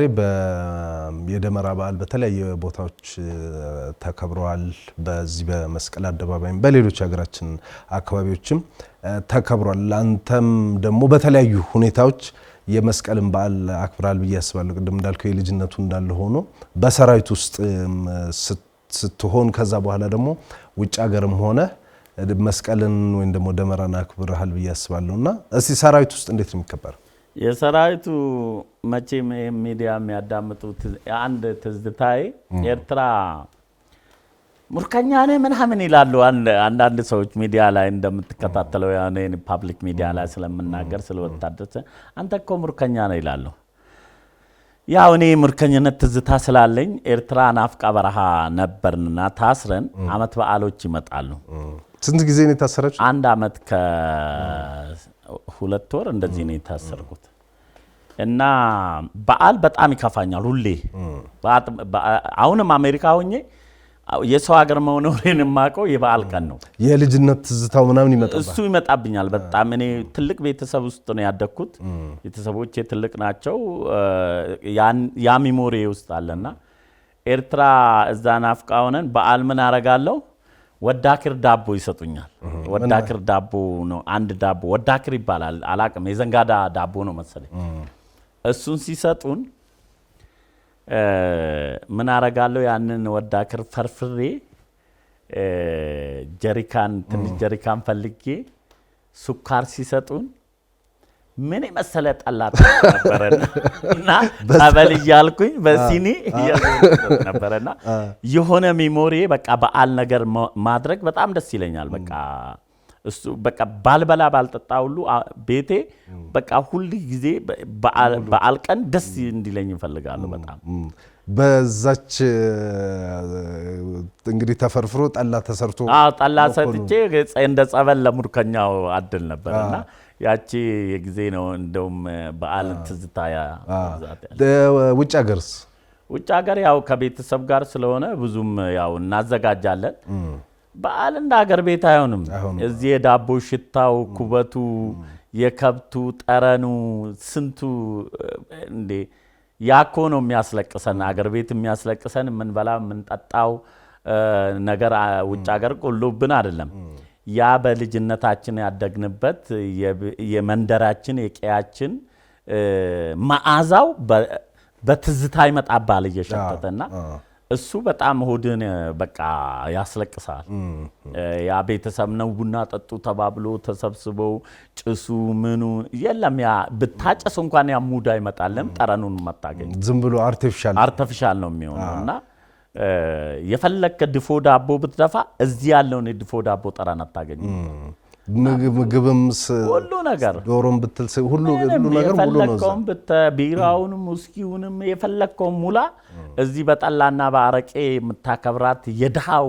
የደመራ በዓል በተለያየ ቦታዎች ተከብረዋል። በዚህ በመስቀል አደባባይም በሌሎች ሀገራችን አካባቢዎችም ተከብሯል። አንተም ደግሞ በተለያዩ ሁኔታዎች የመስቀልን በዓል አክብራል ብዬ አስባለሁ። ቅድም እንዳልከው የልጅነቱ እንዳለ ሆኖ በሰራዊት ውስጥ ስትሆን ከዛ በኋላ ደግሞ ውጭ ሀገርም ሆነ መስቀልን ወይም ደግሞ ደመራን አክብረሃል ብዬ አስባለሁና እስቲ ሰራዊት ውስጥ እንዴት ነው የሚከበረው? የሰራዊቱ መቼም ሚዲያ የሚያዳምጡት አንድ ትዝታዬ ኤርትራ ሙርከኛ ነህ ምናምን ይላሉ። አንዳንድ ሰዎች ሚዲያ ላይ እንደምትከታተለው ያኔ ፓብሊክ ሚዲያ ላይ ስለምናገር ስለወታደር አንተ እኮ ሙርከኛ ነህ ይላሉ። ያው እኔ ሙርከኝነት ትዝታ ስላለኝ ኤርትራ ናፍቃ በረሃ ነበርንና ታስረን አመት በዓሎች ይመጣሉ። ስንት ጊዜ ነው የታሰራችሁ? አንድ አመት ከ2 ወር እንደዚህ ነው የታሰርኩት። እና በዓል በጣም ይከፋኛል ሁሌ። አሁንም አሜሪካ ሆኜ የሰው ሀገር መኖሬን የማውቀው የበዓል ቀን ነው። የልጅነት ትዝታው ምናምን ይመጣብኛል። እሱ ይመጣብኛል በጣም። እኔ ትልቅ ቤተሰብ ውስጥ ነው ያደግኩት። ቤተሰቦቼ ትልቅ ናቸው። ያ ሚሞሪ ውስጥ አለና ኤርትራ እዛ ናፍቃ ሆነን በዓል ምን አረጋለሁ? ወዳክር ዳቦ ይሰጡኛል። ወዳክር ዳቦ ነው አንድ ዳቦ ወዳክር ይባላል። አላቅም የዘንጋዳ ዳቦ ነው መሰለኝ። እሱን ሲሰጡን ምን አረጋለሁ? ያንን ወዳክር ፈርፍሬ ጀሪካን ትንሽ ጀሪካን ፈልጌ ሱካር ሲሰጡን ምን የመሰለ ጠላት ነበረና ጠበል እያልኩኝ በሲኒ እያልኩኝ ነበረና የሆነ ሜሞሪ በቃ በዓል ነገር ማድረግ በጣም ደስ ይለኛል። በቃ እሱ በቃ ባልበላ ባልጠጣ ሁሉ ቤቴ በቃ ሁሉ ጊዜ በዓል ቀን ደስ እንዲለኝ እፈልጋለሁ በጣም። በዛች እንግዲህ ተፈርፍሮ ጠላ ተሰርቶ ጠላ ሰጥቼ እንደ ጸበል ለሙርከኛው አድል ነበርና ያቺ የጊዜ ነው። እንደውም በዓል ትዝታ ውጭ ሀገርስ? ውጭ ሀገር ያው ከቤተሰብ ጋር ስለሆነ ብዙም ያው እናዘጋጃለን። በዓል እንደ ሀገር ቤት አይሆንም። እዚህ የዳቦ ሽታው፣ ኩበቱ፣ የከብቱ ጠረኑ ስንቱ እንዴ ያኮ ነው የሚያስለቅሰን። ሀገር ቤት የሚያስለቅሰን የምንበላ የምንጠጣው ነገር ውጭ ሀገር ቆሎብን አይደለም። ያ በልጅነታችን ያደግንበት የመንደራችን የቀያችን መዓዛው በትዝታ ይመጣባል እየሸተተና እሱ በጣም ሆድን በቃ ያስለቅሳል። ያ ቤተሰብ ነው ቡና ጠጡ ተባብሎ ተሰብስበው ጭሱ ምኑ የለም። ያ ብታጨስ እንኳን ያ ሙዳ ይመጣለም ጠረኑን መታገኝ ዝም ብሎ አርቲፊሻል ነው የሚሆነውና የፈለከ ድፎ ዳቦ ብትደፋ እዚህ ያለውን ድፎ ዳቦ ጠረን አታገኝም። ምግብም ሁሉ ነገር ዶሮም ብትል ሁሉ ነገር ሙሉ ነው። የፈለከውን ቢራውንም ውስኪውንም የፈለከውን ሙላ። እዚህ በጠላና በአረቄ የምታከብራት የድሃው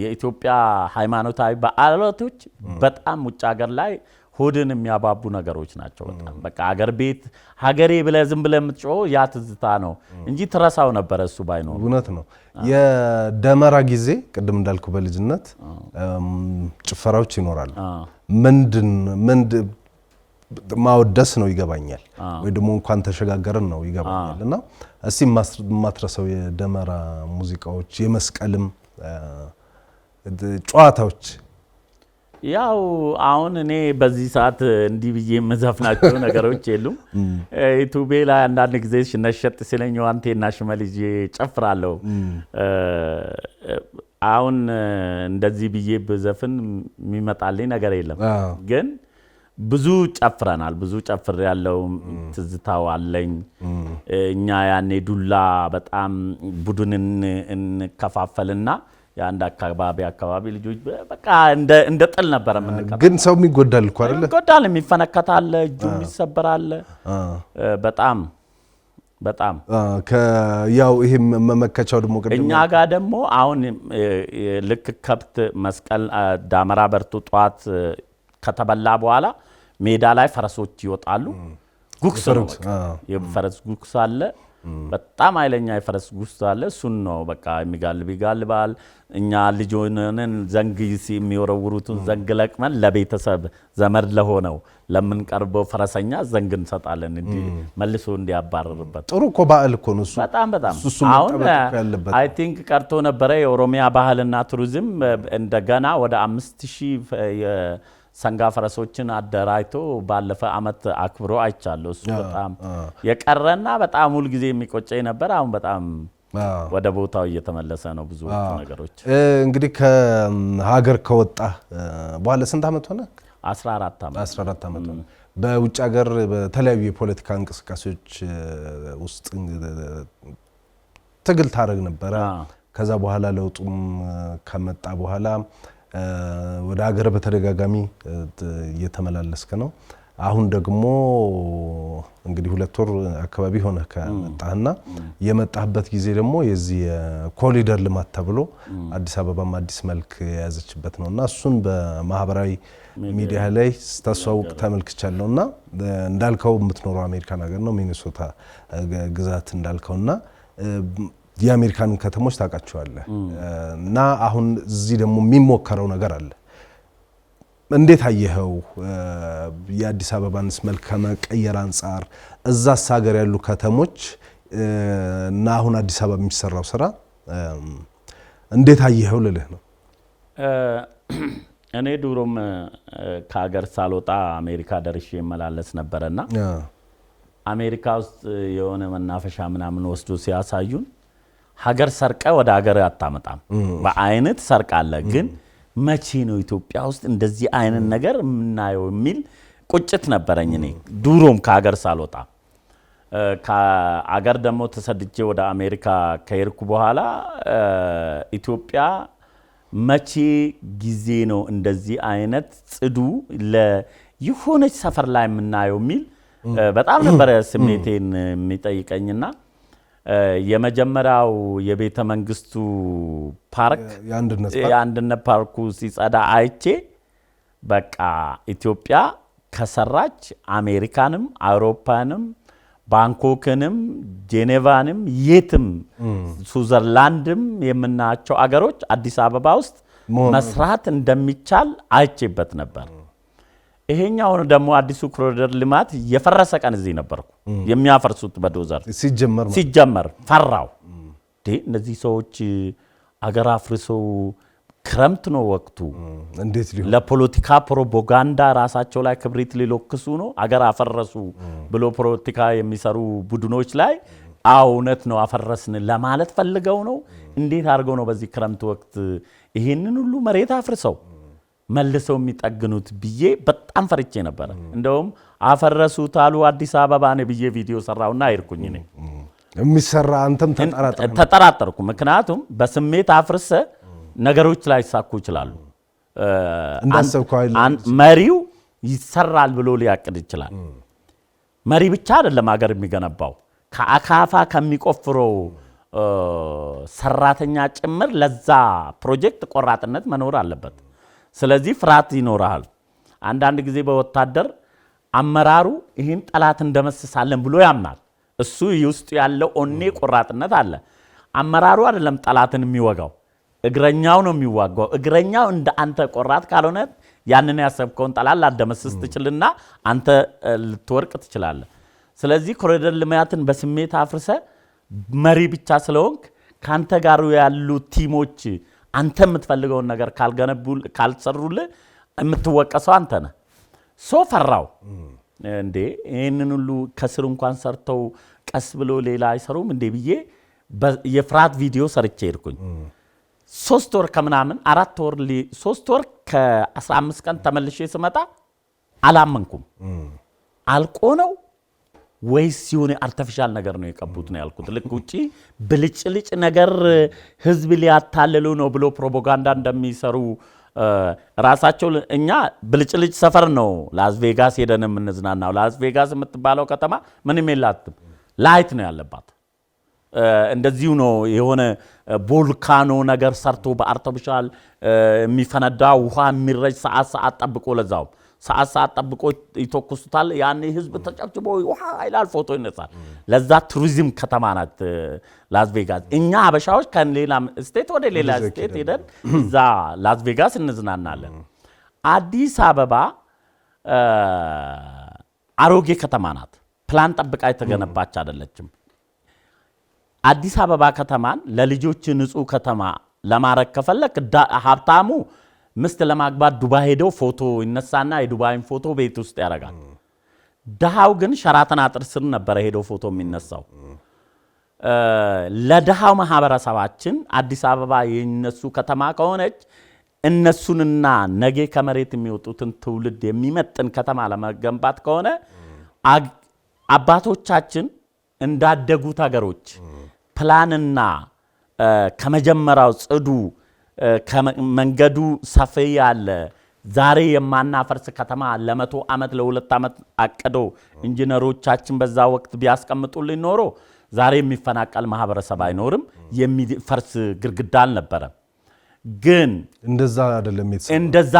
የኢትዮጵያ ሃይማኖታዊ በዓላቶች በጣም ውጭ ሀገር ላይ ሆድን የሚያባቡ ነገሮች ናቸው። በጣም በቃ ሀገሬ ብለህ ዝም ብለህ የምትጮህ ያ ትዝታ ነው እንጂ ትረሳው ነበር እሱ ባይኖር። እውነት ነው። የደመራ ጊዜ ቅድም እንዳልኩ በልጅነት ጭፈራዎች ይኖራሉ። ምንድን ማወደስ ነው ይገባኛል፣ ወይ ደግሞ እንኳን ተሸጋገርን ነው ይገባኛል። እና እስቲ የማትረሳው የደመራ ሙዚቃዎች፣ የመስቀልም ጨዋታዎች። ያው አሁን እኔ በዚህ ሰዓት እንዲህ ብዬ የምዘፍናቸው ነገሮች የሉም። ዩቲዩብ ላይ አንዳንድ ጊዜ ነሸጥ ሲለኝ ዋንቴና ሽመል ይዤ ጨፍራለሁ። አሁን እንደዚህ ብዬ ብዘፍን የሚመጣልኝ ነገር የለም፣ ግን ብዙ ጨፍረናል። ብዙ ጨፍር ያለው ትዝታው አለኝ። እኛ ያኔ ዱላ በጣም ቡድን እንከፋፈልና የአንድ አካባቢ ልጆች በቃ እንደ ጥል ነበር የምንቀጣው። ግን ሰው ይጎዳል እኮ አይደለ? ይጎዳል፣ የሚፈነከታል፣ እጁ ይሰበራል። በጣም ያው ይሄ መመከቻው ደግሞ እኛ ጋር ደግሞ አሁን ልክ ከብት መስቀል ዳመራ በርቱ ጧት ከተበላ በኋላ ሜዳ ላይ ፈረሶች ይወጣሉ። ጉክስ ነው በቃ የፈረስ ጉክስ አለ። በጣም ኃይለኛ የፈረስ ጉክስ አለ። እሱን ነው በቃ ይጋልባል። እኛ ልጆንን ዘንግ የሚወረውሩትን ዘንግ ለቅመን ለቤተሰብ ዘመድ ለሆነው ለምንቀርበው ፈረሰኛ ዘንግ እንሰጣለን መልሶ እንዲያባረርበት። ጥሩ እኮ በዓል እኮ ነው እሱ። በጣም አሁን አይ ቲንክ ቀርቶ ነበረ። የኦሮሚያ ባህልና ቱሪዝም እንደገና ወደ 5000 ሰንጋ ፈረሶችን አደራጅቶ ባለፈ አመት አክብሮ አይቻለሁ። እሱ በጣም የቀረና በጣም ሁል ጊዜ የሚቆጨኝ ነበር። አሁን በጣም ወደ ቦታው እየተመለሰ ነው ብዙ ነገሮች። እንግዲህ ከሀገር ከወጣ በኋላ ስንት አመት ሆነ? 14 አመት ሆነ። በውጭ ሀገር በተለያዩ የፖለቲካ እንቅስቃሴዎች ውስጥ ትግል ታደርግ ነበረ። ከዛ በኋላ ለውጡም ከመጣ በኋላ ወደ ሀገር በተደጋጋሚ እየተመላለስክ ነው። አሁን ደግሞ እንግዲህ 2 ወር አካባቢ ሆነ ከመጣህና የመጣህበት ጊዜ ደግሞ የዚህ ኮሪደር ልማት ተብሎ አዲስ አበባም አዲስ መልክ የያዘችበት ነውና እሱን በማህበራዊ ሚዲያ ላይ ስታስተዋውቅ ተመልክቻለሁና እንዳልከው የምትኖረው አሜሪካን ሀገር ነው፣ ሚኒሶታ ግዛት እንዳልከውና የአሜሪካን ከተሞች ታውቃቸዋለህ እና አሁን እዚህ ደግሞ የሚሞከረው ነገር አለ። እንዴት አየኸው? የአዲስ አበባንስ መልክ ከመቀየር አንጻር እዛስ ሀገር ያሉ ከተሞች እና አሁን አዲስ አበባ የሚሰራው ስራ እንዴት አየኸው ልልህ ነው። እኔ ድሮም ከሀገር ሳልወጣ አሜሪካ ደርሼ እመላለስ ነበረና አሜሪካ ውስጥ የሆነ መናፈሻ ምናምን ወስዶ ሲያሳዩን ሀገር ሰርቀ ወደ ሀገር አታመጣም፣ በአይነት ሰርቃለ። ግን መቼ ነው ኢትዮጵያ ውስጥ እንደዚህ አይነት ነገር የምናየው የሚል ቁጭት ነበረኝ እኔ ድሮም ከሀገር ሳልወጣ። ከሀገር ደግሞ ተሰድጄ ወደ አሜሪካ ከሄድኩ በኋላ ኢትዮጵያ መቼ ጊዜ ነው እንደዚህ አይነት ጽዱ ለየሆነች ሰፈር ላይ የምናየው የሚል በጣም ነበረ ስሜቴን የሚጠይቀኝና የመጀመሪያው የቤተ መንግስቱ ፓርክ የአንድነት ፓርኩ ሲጸዳ አይቼ በቃ ኢትዮጵያ ከሰራች አሜሪካንም አውሮፓንም ባንኮክንም ጄኔቫንም የትም ስዊዘርላንድም የምናያቸው አገሮች አዲስ አበባ ውስጥ መስራት እንደሚቻል አይቼበት ነበር። ይሄኛው ደግሞ አዲሱ ኮሪደር ልማት የፈረሰ ቀን እዚህ ነበርኩ። የሚያፈርሱት በዶዘር ሲጀመር ፈራው። እነዚህ ሰዎች አገር አፍርሰው ክረምት ነው ወቅቱ፣ እንዴት ሊሆን ለፖለቲካ ፕሮፓጋንዳ ራሳቸው ላይ ክብሪት ሊለክሱ ነው አገር አፈረሱ ብሎ ፖለቲካ የሚሰሩ ቡድኖች ላይ እውነት ነው አፈረስን ለማለት ፈልገው ነው። እንዴት አድርገው ነው በዚህ ክረምት ወቅት ይሄንን ሁሉ መሬት አፍርሰው መልሰው የሚጠግኑት ብዬ በጣም ፈርቼ ነበር። እንደውም አፈረሱት አሉ አዲስ አበባ ነው ብዬ ቪዲዮ ሰራውና አይርኩኝ ነኝ የሚሰራ አንተም ተጠራጠርኩ። ምክንያቱም በስሜት አፍርሰ ነገሮች ላይ ሳኩ ይችላሉ። መሪው ይሰራል ብሎ ሊያቅድ ይችላል። መሪ ብቻ አይደለም ሀገር የሚገነባው ከአካፋ ከሚቆፍረው ሰራተኛ ጭምር ለዛ ፕሮጀክት ቆራጥነት መኖር አለበት። ስለዚህ ፍርሃት ይኖራል። አንዳንድ ጊዜ በወታደር አመራሩ ይህን ጠላት እንደመስሳለን ብሎ ያምናል። እሱ ውስጥ ያለው ኦኔ ቆራጥነት አለ። አመራሩ አይደለም ጠላትን የሚወጋው፣ እግረኛው ነው የሚዋጋው። እግረኛው እንደ አንተ ቆራጥ ካልሆነ ያንን ያሰብከውን ጠላት ላደመስስ ትችልና አንተ ልትወርቅ ትችላለህ። ስለዚህ ኮሪደር ልማትን በስሜት አፍርሰ መሪ ብቻ ስለሆንክ ካንተ ጋር ያሉ ቲሞች አንተ የምትፈልገውን ነገር ካልሰሩልህ የምትወቀሰው አንተ ነህ። ፈራው እንዴ ይሄንን ሁሉ ከስር እንኳን ሰርተው ቀስ ብሎ ሌላ አይሰሩም እንዴ ብዬ የፍርሃት ቪዲዮ ሰርቼ ሄድኩኝ። 3 ወር ከምናምን 4 ወር 3 ወር ከ15 ቀን ተመልሼ ስመጣ አላመንኩም። አልቆ ነው ወይስ ሲሆን አርቲፊሻል ነገር ነው የቀቡት ነው ያልኩት። ልክ ውጪ ብልጭልጭ ነገር ህዝብ ሊያታልሉ ነው ብሎ ፕሮፓጋንዳ እንደሚሰሩ ራሳቸው እኛ ብልጭልጭ ሰፈር ነው ላስ ቬጋስ ሄደን የምንዝናናው። ላስ ቬጋስ የምትባለው ከተማ ምንም የላትም፣ ላይት ነው ያለባት። እንደዚሁ ነው የሆነ ቮልካኖ ነገር ሰርቶ በአርቲፊሻል የሚፈነዳ ውሃ የሚረጅ ሰዓት ጠብቆ ለዛው ሰዓት ጠብቆ ይተኩሱታል። ያኔ ህዝብ ተጨብጭቦ ውሃ ይላል፣ ፎቶ ይነሳል። ለዛ ቱሪዝም ከተማ ናት ላስ ቬጋስ። እኛ አበሻዎች ከሌላ ስቴት ወደ ሌላ ስቴት ሄደን እዛ ላስ ቬጋስ እንዝናናለን። አዲስ አበባ አሮጌ ከተማ ናት፣ ፕላን ጠብቃ የተገነባች አይደለችም። አዲስ አበባ ከተማን ለልጆች ንጹህ ከተማ ለማድረግ ከፈለክ ሀብታሙ ምስት ለማግባት ዱባይ ሄደው ፎቶ ይነሳና የዱባይን ፎቶ ቤት ውስጥ ያደርጋል። ድሃው ግን ሸራተን አጥር ስር ነበረ ሄደው ፎቶ የሚነሳው። ለድሃው ማህበረሰባችን አዲስ አበባ የነሱ ከተማ ከሆነች እነሱንና ነገ ከመሬት የሚወጡትን ትውልድ የሚመጥን ከተማ ለመገንባት ከሆነ አባቶቻችን እንዳደጉት ሀገሮች ፕላንና ከመጀመሪያው ጽዱ መንገዱ ሰፊ ያለ ዛሬ የማናፈርስ ከተማ ለ100 ዓመት ለ2 ዓመት አቀዶ ኢንጂነሮቻችን በዛ ወቅት ቢያስቀምጡልን ኖሮ ዛሬ የሚፈናቀል ማህበረሰብ አይኖርም፣ የሚፈርስ ግድግዳ አልነበረም። ግን እንደዛ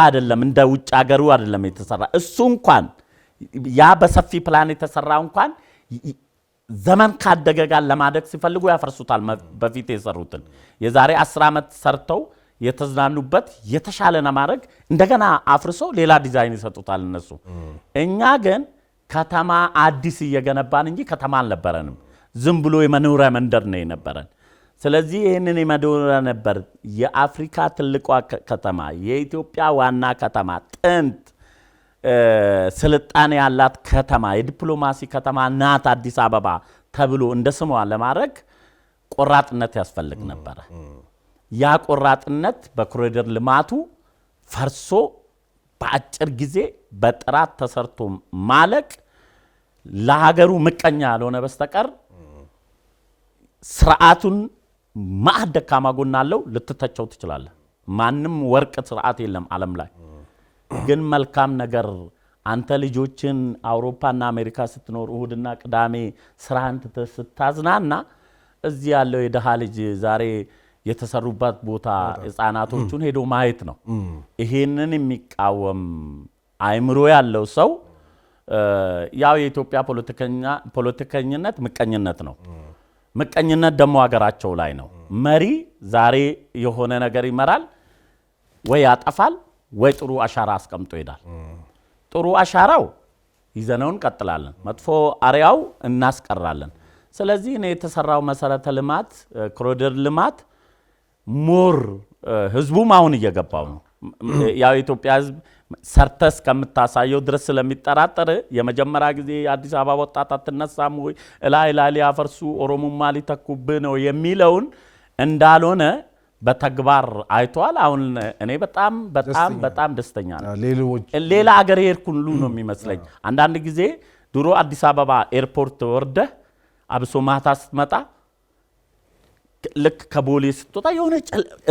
አይደለም፣ እንደ ውጭ ሀገሩ አይደለም የተሰራ። እሱ እንኳን ያ በሰፊ ፕላን የተሰራ እንኳን ዘመን ካደገ ጋር ለማደግ ሲፈልጉ ያፈርሱታል። በፊት የሰሩትን የዛሬ 10 ዓመት ሰርተው የተዝናኑበት የተሻለ ለማድረግ እንደገና አፍርሶ ሌላ ዲዛይን ይሰጡታል እነሱ። እኛ ግን ከተማ አዲስ እየገነባን እንጂ ከተማ አልነበረንም። ዝም ብሎ የመኖሪያ መንደር ነው የነበረን። ስለዚህ ይህንን የመኖሪያ ነበር የአፍሪካ ትልቋ ከተማ፣ የኢትዮጵያ ዋና ከተማ፣ ጥንት ስልጣኔ ያላት ከተማ፣ የዲፕሎማሲ ከተማ ናት አዲስ አበባ ተብሎ እንደ ስሟ ለማድረግ ቆራጥነት ያስፈልግ ነበረ። ያ ቆራጥነት በኮሪደር ልማቱ ፈርሶ በአጭር ጊዜ በጥራት ተሰርቶ ማለቅ ለሀገሩ ምቀኛ ያልሆነ በስተቀር ስርዓቱን ማዕድ ደካማ ጎን አለው፣ ልትተቸው ትችላለህ። ማንም ወርቅ ስርዓት የለም ዓለም ላይ። ግን መልካም ነገር አንተ ልጆችን አውሮፓና አሜሪካ ስትኖር እሁድና ቅዳሜ ስራህን ስታዝናና እዚህ ያለው የደሃ ልጅ ዛሬ የተሰሩበት ቦታ ህፃናቶቹን ሄዶ ማየት ነው። ይሄንን የሚቃወም አይምሮ ያለው ሰው ያው የኢትዮጵያ ፖለቲከኝነት ምቀኝነት ነው። ምቀኝነት ደግሞ ሀገራቸው ላይ ነው። መሪ ዛሬ የሆነ ነገር ይመራል፣ ወይ ያጠፋል ወይ ጥሩ አሻራ አስቀምጦ ይሄዳል። ጥሩ አሻራው ይዘነው እንቀጥላለን፣ መጥፎ አሪያው እናስቀራለን። ስለዚህ እኔ የተሰራው መሰረተ ልማት ኮሪደር ልማት ሞር ህዝቡም አሁን እየገባው ነው። ያው የኢትዮጵያ ህዝብ ሰርተስ ከምታሳየው ድረስ ስለሚጠራጠር የመጀመሪያ ጊዜ አዲስ አበባ ወጣት አትነሳም ወይ ላይ ሊያፈርሱ ኦሮሞማ ሊተኩብህ ነው የሚለውን እንዳልሆነ በተግባር አይቷል። አሁን እኔ በጣም ደስተኛ ነኝ። ሌላ ሀገር ሄድኩ ሁሉ ነው የሚመስለኝ። አንዳንድ ጊዜ ድሮ አዲስ አበባ ኤርፖርት ወርደህ አብሶ ማታ ስትመጣ ልክ ከቦሌ ስትወጣ የሆነ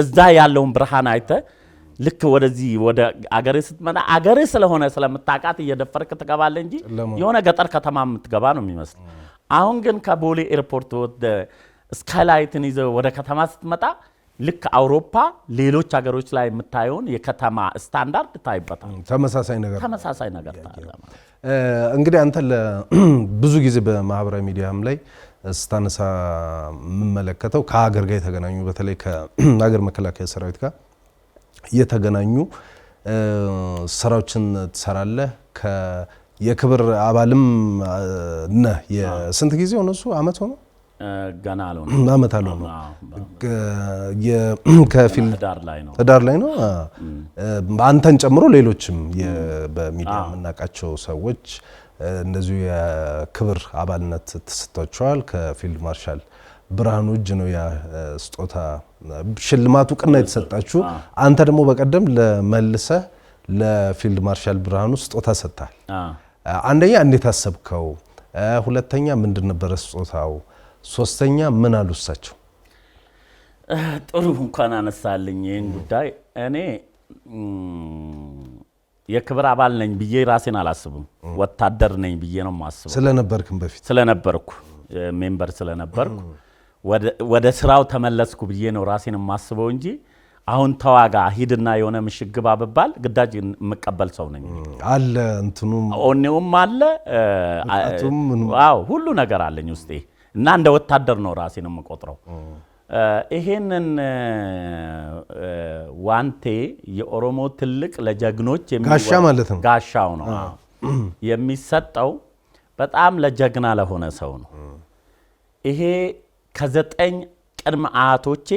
እዛ ያለውን ብርሃን አይተህ ልክ ወደዚህ ወደ አገር ስትመጣ አገር ስለሆነ ስለምታውቃት እየደፈርክ ትገባለህ እንጂ የሆነ ገጠር ከተማ የምትገባ ነው የሚመስል። አሁን ግን ከቦሌ ኤርፖርት ወደ ስካይላይትን ይዘህ ወደ ከተማ ስትመጣ ልክ አውሮፓ ሌሎች ሀገሮች ላይ የምታየውን የከተማ ስታንዳርድ ታይበታል። ተመሳሳይ ነገር ታያለ። እንግዲህ አንተ ብዙ ጊዜ በማህበራዊ ሚዲያም ላይ ስታነሳ የምመለከተው ከሀገር ጋር የተገናኙ በተለይ ከሀገር መከላከያ ሰራዊት ጋር የተገናኙ ስራዎችን ትሰራለህ። የክብር አባልም ነህ። የስንት ጊዜ ሆነ እሱ? አመት ሆነ? ገና አልሆነ። አመት አልሆነ። ከፊልድ ህዳር ላይ ነው። አንተን ጨምሮ ሌሎችም በሚዲያ የምናውቃቸው ሰዎች እንደዚሁ የክብር አባልነት ተሰጥቷቸዋል። ከፊልድ ማርሻል ብርሃኑ እጅ ነው ያ ስጦታ ሽልማቱ ቅና የተሰጣችሁ። አንተ ደግሞ በቀደም ለመልሰህ ለፊልድ ማርሻል ብርሃኑ ስጦታ ሰጥታል። አንደኛ እንዴት አሰብከው? ሁለተኛ ምንድን ነበረ ስጦታው? ሶስተኛ ምን አሉ እሳቸው? ጥሩ እንኳን አነሳልኝ ይህን ጉዳይ። እኔ የክብር አባል ነኝ ብዬ ራሴን አላስብም። ወታደር ነኝ ብዬ ነው የማስበው። ስለነበርክም በፊት ስለነበርኩ ሜምበር ስለነበርኩ ወደ ስራው ተመለስኩ ብዬ ነው ራሴን የማስበው እንጂ አሁን ተዋጋ ሂድና የሆነ ምሽግ ግባ ብባል ግዳጅ የምቀበል ሰው ነኝ። አለ እንትኑም ኦኔውም አለ ሁሉ ነገር አለኝ ውስጤ እና እንደ ወታደር ነው ራሴን የምቆጥረው። ይሄንን ዋንቴ የኦሮሞ ትልቅ ለጀግኖች ጋሻ ማለት ነው። ጋሻው ነው የሚሰጠው በጣም ለጀግና ለሆነ ሰው ነው። ይሄ ከ9 ቅድመ አያቶቼ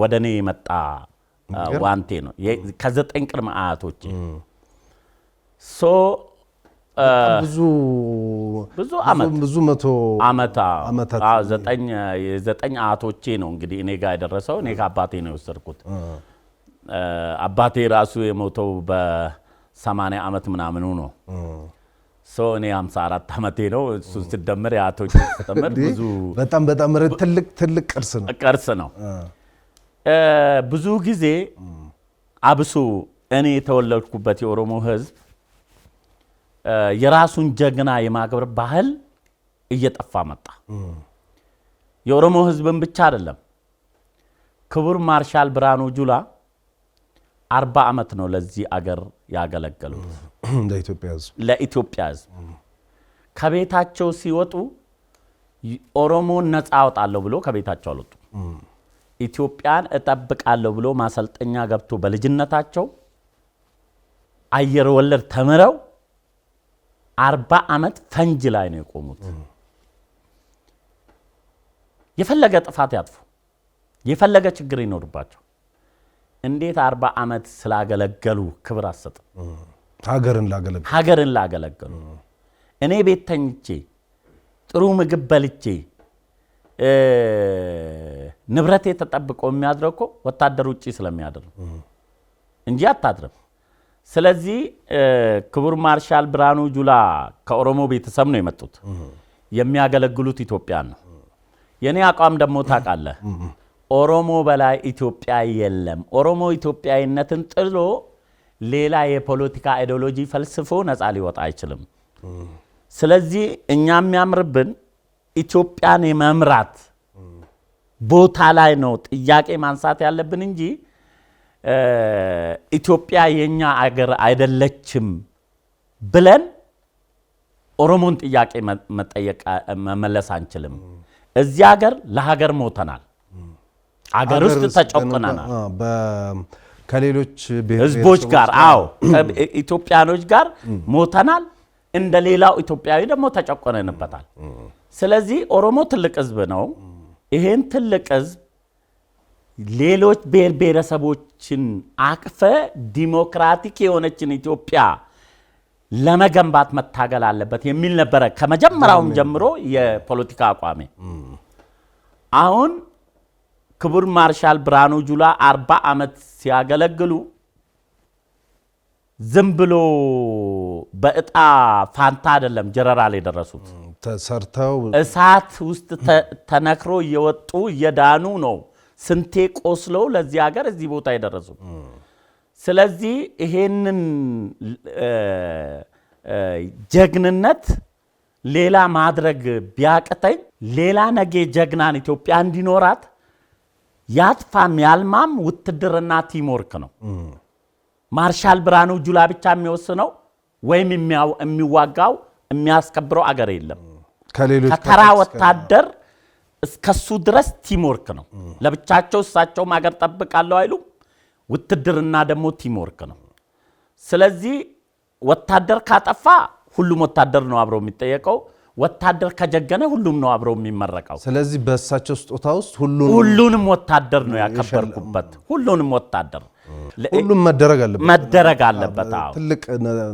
ወደኔ የመጣ ዋንቴ ነው። ከ9 ቅድመ አያቶቼ ብዙ መቶ ዓመታት 9 አያቶቼ ነው እንግዲህ እኔ ጋር የደረሰው። እኔ ከአባቴ ነው የወሰድኩት። አባቴ ራሱ የሞተው በ80 ዓመት ምናምኑ ነው። እኔ 54 ዓመቴ ነው። እሱ ሲደመር የአያቶቼ ሲደመር ብዙ በጣም ትልቅ ቅርስ ነው። ብዙ ጊዜ አብሶ እኔ የተወለድኩበት የኦሮሞ ሕዝብ የራሱን ጀግና የማክበር ባህል እየጠፋ መጣ። የኦሮሞ ሕዝብን ብቻ አይደለም። ክቡር ማርሻል ብርሃኑ ጁላ 40 ዓመት ነው ለዚህ አገር ያገለገሉት። ለኢትዮጵያ ሕዝብ ከቤታቸው ሲወጡ ኦሮሞን ነፃ አወጣለሁ ብሎ ከቤታቸው አልወጡ። ኢትዮጵያን እጠብቃለሁ ብሎ ማሰልጠኛ ገብቶ በልጅነታቸው አየር ወለድ ተምረው 40 ዓመት ፈንጅ ላይ ነው የቆሙት። የፈለገ ጥፋት ያጥፉ፣ የፈለገ ችግር ይኖርባቸው፣ እንዴት 40 ዓመት ስላገለገሉ ክብር አሰጥም? ሀገርን ላገለገሉ እኔ ቤት ተኝቼ ጥሩ ምግብ በልቼ ንብረቴ ተጠብቆ የሚያድረው እኮ ወታደር ውጪ ስለሚያድር እንጂ አታድርም። ስለዚህ ክቡር ማርሻል ብርሃኑ ጁላ ከኦሮሞ ቤተሰብ ነው የመጡት። የሚያገለግሉት ኢትዮጵያን ነው። የኔ አቋም ደግሞ ታውቃለህ፣ ኦሮሞ በላይ ኢትዮጵያ የለም። ኦሮሞ ኢትዮጵያዊነትን ጥሎ ሌላ የፖለቲካ አይዲዮሎጂ ፈልስፎ ነፃ ሊወጣ አይችልም። ስለዚህ እኛ የሚያምርብን ኢትዮጵያን የመምራት ቦታ ላይ ነው ጥያቄ ማንሳት ያለብን እንጂ ኢትዮጵያ የኛ አገር አይደለችም ብለን ኦሮሞን ጥያቄ መመለስ አንችልም። እዚህ ሀገር ለሀገር ሞተናል። አገር ውስጥ ተጨቆናናል። ከሌሎች ህዝቦች ጋር ኢትዮጵያኖች ጋር ሞተናል። እንደ ሌላው ኢትዮጵያዊ ደግሞ ተጨቆነንበታል። ስለዚህ ኦሮሞ ትልቅ ህዝብ ነው። ይሄን ትልቅ ህዝብ ሌሎች ብሔር ብሔረሰቦችን አቅፈ ዲሞክራቲክ የሆነችን ኢትዮጵያ ለመገንባት መታገል አለበት የሚል ነበረ ከመጀመሪያውም ጀምሮ የፖለቲካ አቋሜ። አሁን ክቡር ማርሻል ብርሃኑ ጁላ 40 ዓመት ሲያገለግሉ ዝም ብሎ በእጣ ፋንታ አይደለም ጀነራል የደረሱት። ተሰርተው እሳት ውስጥ ተነክሮ እየወጡ እየዳኑ ነው ስንቴ ቆስለው ለዚህ ሀገር እዚህ ቦታ የደረሱት። ስለዚህ ይሄንን ጀግንነት ሌላ ማድረግ ቢያቅተኝ ሌላ ነገ ጀግናን ኢትዮጵያ እንዲኖራት ያጥፋም ያልማም ውትድርና ቲምወርክ ነው። ማርሻል ብርሃኑ ጁላ ብቻ የሚወስነው ወይም የሚዋጋው የሚያስከብረው አገር የለም። ከተራ ወታደር እስከሱ ድረስ ቲምወርክ ነው። ለብቻቸው እሳቸው አገር ጠብቃለሁ አይሉም። ውትድርና ደግሞ ቲምወርክ ነው። ስለዚህ ወታደር ካጠፋ ሁሉም ወታደር ነው አብሮ የሚጠየቀው። ወታደር ከጀገነ ሁሉም ነው አብሮ የሚመረቀው። ስለዚህ በእሳቸው ስጦታ ውስጥ ሁሉንም ወታደር ነው ያከበርኩበት። ሁሉንም ወታደር ሁሉም መደረግ አለበት። ትልቅ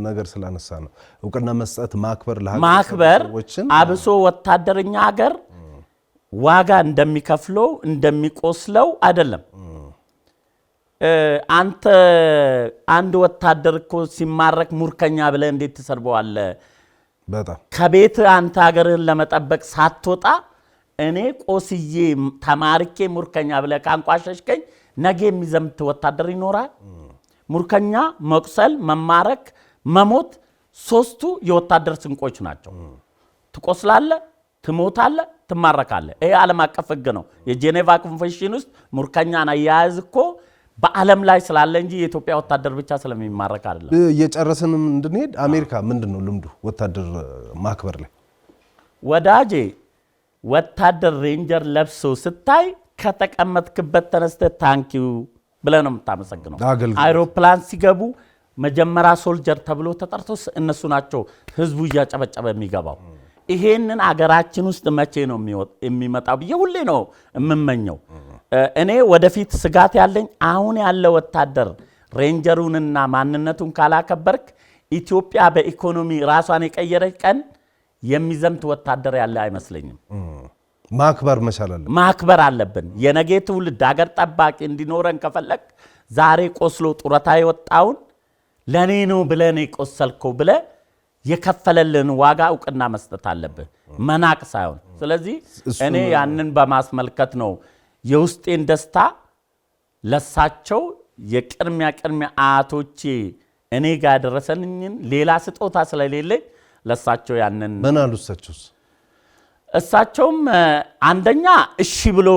ነገር ስላነሳ ነው እውቅና መስጠት ማክበር አብሶ ወታደርኛ ሀገር ዋጋ እንደሚከፍለው እንደሚቆስለው አይደለም። አንተ አንድ ወታደር እኮ ሲማረክ ሙርከኛ ብለህ እንዴት ትሰርበዋለህ? በጣም ከቤት አንተ ሀገርህን ለመጠበቅ ሳትወጣ እኔ ቆስዬ ተማርኬ ሙርከኛ ብለህ ካንቋሸሽከኝ ነገ የሚዘምት ወታደር ይኖራል? ሙርከኛ፣ መቁሰል፣ መማረክ፣ መሞት ሶስቱ የወታደር ስንቆች ናቸው። ትቆስላለህ፣ ትሞታለህ፣ ትማረካለህ። ይሄ ዓለም አቀፍ ሕግ ነው። የጄኔቫ ኮንቬንሽን ውስጥ ሙርከኛን አያያዝ እኮ በዓለም ላይ ስላለ እንጂ የኢትዮጵያ ወታደር ብቻ ስለሚማረክ አይደለም። እየጨረስንም እንድንሄድ አሜሪካ ምንድነው ልምዱ ወታደር ማክበር ላይ? ወዳጄ ወታደር ሬንጀር ለብሶ ስታይ ከተቀመጥክበት ተነስተህ ታንኪዩ ብለህ ነው የምታመሰግነው። አይሮፕላን ሲገቡ መጀመሪያ ሶልጀር ተብሎ ተጠርቶ እነሱ ናቸው ህዝቡ እያጨበጨበ የሚገባው። ይሄንን አገራችን ውስጥ መቼ ነው የሚመጣው ብዬ ሁሌ ነው የምመኘው። እኔ ወደፊት ስጋት ያለኝ አሁን ያለ ወታደር ሬንጀሩንና ማንነቱን ካላከበርክ ኢትዮጵያ በኢኮኖሚ ራሷን የቀየረች ቀን የሚዘምት ወታደር ያለ አይመስለኝም። ማክበር አለብን። የነገ ትውልድ አገር ጠባቂ እንዲኖረን ከፈለክ ዛሬ ቆስሎ ጡረታ የወጣውን ለኔ ነው ብለህ ነው የቆሰልከው ብለህ የከፈለልን ዋጋ እውቅና መስጠት አለብህ፣ መናቅ ሳይሆን። ስለዚህ እኔ ያንን በማስመልከት ነው የውስጤን ደስታ ለሳቸው የቅድሚያ አያቶቼ እኔ ጋር ያደረሰልኝን ሌላ ስጦታ ስለሌለኝ ለሳቸው ያንን ምን አሉ እሳቸውም አንደኛ እሺ ብሎ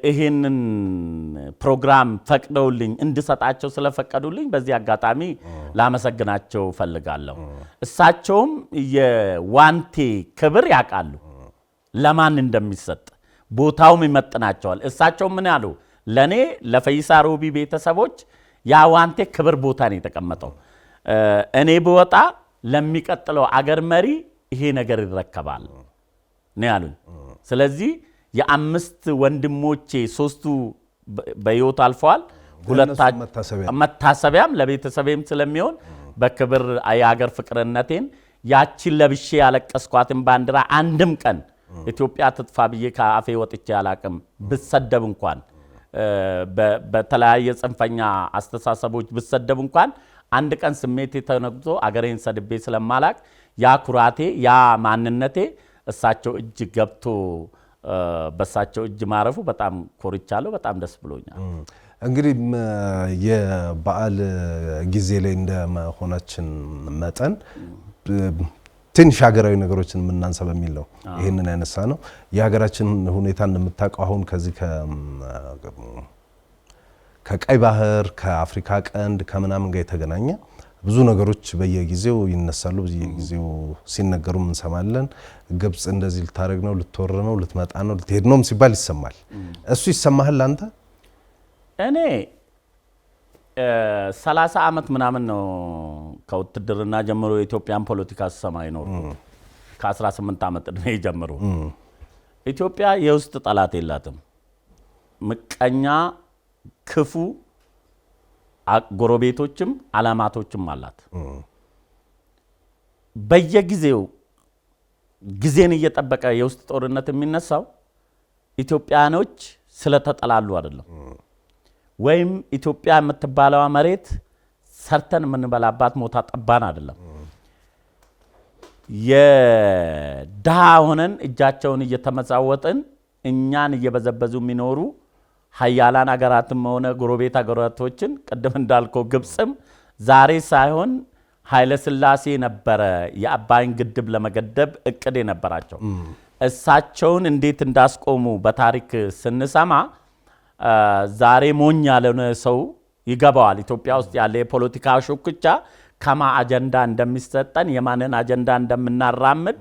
ይሄንን ፕሮግራም ፈቅደውልኝ እንድሰጣቸው ስለፈቀዱልኝ በዚህ አጋጣሚ ላመሰግናቸው ፈልጋለሁ። እሳቸውም የዋንቴ ክብር ያውቃሉ፣ ለማን እንደሚሰጥ ቦታውም ይመጥናቸዋል። እሳቸው ምን ያሉ ለኔ ለፈይሳ ሮቢ ቤተሰቦች ያ ዋንቴ ክብር ቦታ ነው የተቀመጠው። እኔ ብወጣ ለሚቀጥለው አገር መሪ ይሄ ነገር ይረከባል ነው ያሉኝ። ስለዚህ የአምስት ወንድሞቼ ሶስቱ በህይወት አልፈዋል። መታሰቢያም ለቤተሰቤም ስለሚሆን በክብር የሀገር ፍቅርነቴን ያቺን ለብሼ ያለቀስኳትን ባንዲራ አንድም ቀን ኢትዮጵያ ትጥፋ ብዬ ከአፌ ወጥቼ አላቅም። ብሰደብ እንኳን በተለያየ ጽንፈኛ አስተሳሰቦች ብሰደብ እንኳን አንድ ቀን ስሜቴ ተነግቶ አገሬን ሰድቤ ስለማላቅ ያ ኩራቴ ያ ማንነቴ እሳቸው እጅ ገብቶ በሳቸው እጅ ማረፉ በጣም ኮርቻለሁ። በጣም ደስ ብሎኛል። እንግዲህ የበዓል ጊዜ ላይ እንደመሆናችን መጠን ትንሽ ሀገራዊ ነገሮችን የምናንሳ በሚል ነው ይሄንን ያነሳ ነው። የሀገራችን ሁኔታ እንደምታውቀው አሁን ከዚህ ከቀይ ባህር ከአፍሪካ ቀንድ ከምናምን ጋር የተገናኘ ብዙ ነገሮች በየጊዜው ይነሳሉ፣ በየጊዜው ሲነገሩም እንሰማለን። ግብጽ እንደዚህ ልታረግ ነው፣ ልትወር ነው፣ ልትመጣ ነው፣ ልትሄድ ነው ሲባል ይሰማል። እሱ ይሰማሃል አንተ? እኔ 30 ዓመት ምናምን ነው ከውትድርና ጀምሮ የኢትዮጵያን ፖለቲካ ስሰማ ይኖርኩ። ከ18 ዓመት ዕድሜ ጀምሮ ኢትዮጵያ የውስጥ ጠላት የላትም። ምቀኛ፣ ክፉ ጎረቤቶችም አላማቶችም አላት። በየጊዜው ጊዜን እየጠበቀ የውስጥ ጦርነት የሚነሳው ኢትዮጵያኖች ስለተጠላሉ አይደለም፣ ወይም ኢትዮጵያ የምትባለዋ መሬት ሰርተን የምንበላባት ሞታ ጠባን አይደለም። የድሃ ሆነን እጃቸውን እየተመጻወጥን እኛን እየበዘበዙ የሚኖሩ ሀያላን አገራትም ሆነ ጎረቤት አገራቶችን ቅድም እንዳልከው ግብጽም ዛሬ ሳይሆን ኃይለ ሥላሴ ነበረ የአባይን ግድብ ለመገደብ እቅድ የነበራቸው። እሳቸውን እንዴት እንዳስቆሙ በታሪክ ስንሰማ ዛሬ ሞኝ ያለነ ሰው ይገባዋል። ኢትዮጵያ ውስጥ ያለ የፖለቲካ ሹክቻ ከማ አጀንዳ እንደሚሰጠን የማንን አጀንዳ እንደምናራምድ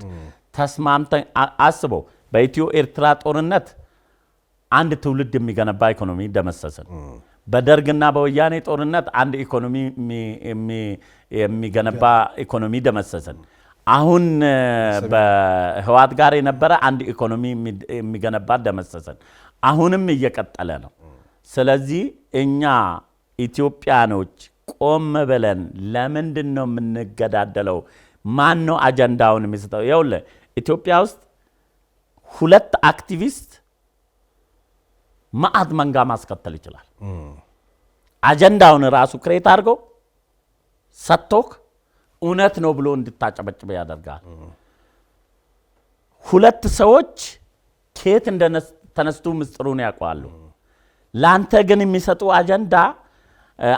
ተስማምተን አስበው። በኢትዮ ኤርትራ ጦርነት አንድ ትውልድ የሚገነባ ኢኮኖሚ ደመሰሰን። በደርግና በወያኔ ጦርነት አንድ ኢኮኖሚ የሚገነባ ኢኮኖሚ ደመሰሰን። አሁን በህዋት ጋር የነበረ አንድ ኢኮኖሚ የሚገነባ ደመሰሰን። አሁንም እየቀጠለ ነው። ስለዚህ እኛ ኢትዮጵያኖች ቆም ብለን ለምንድን ነው የምንገዳደለው? ማን ነው አጀንዳውን የሚሰጠው? ይኸውልህ ኢትዮጵያ ውስጥ 2 አክቲቪስት ማአት መንጋ ማስከተል ይችላል። አጀንዳውን ራሱ ክሬት አድርገው ሰጥቶክ እውነት ነው ብሎ እንድታጨበጭበ ያደርጋል። 2 ሰዎች ከየት እንደተነስቱ ምስጥሩን ያውቃሉ። ላንተ ግን የሚሰጡ አጀንዳ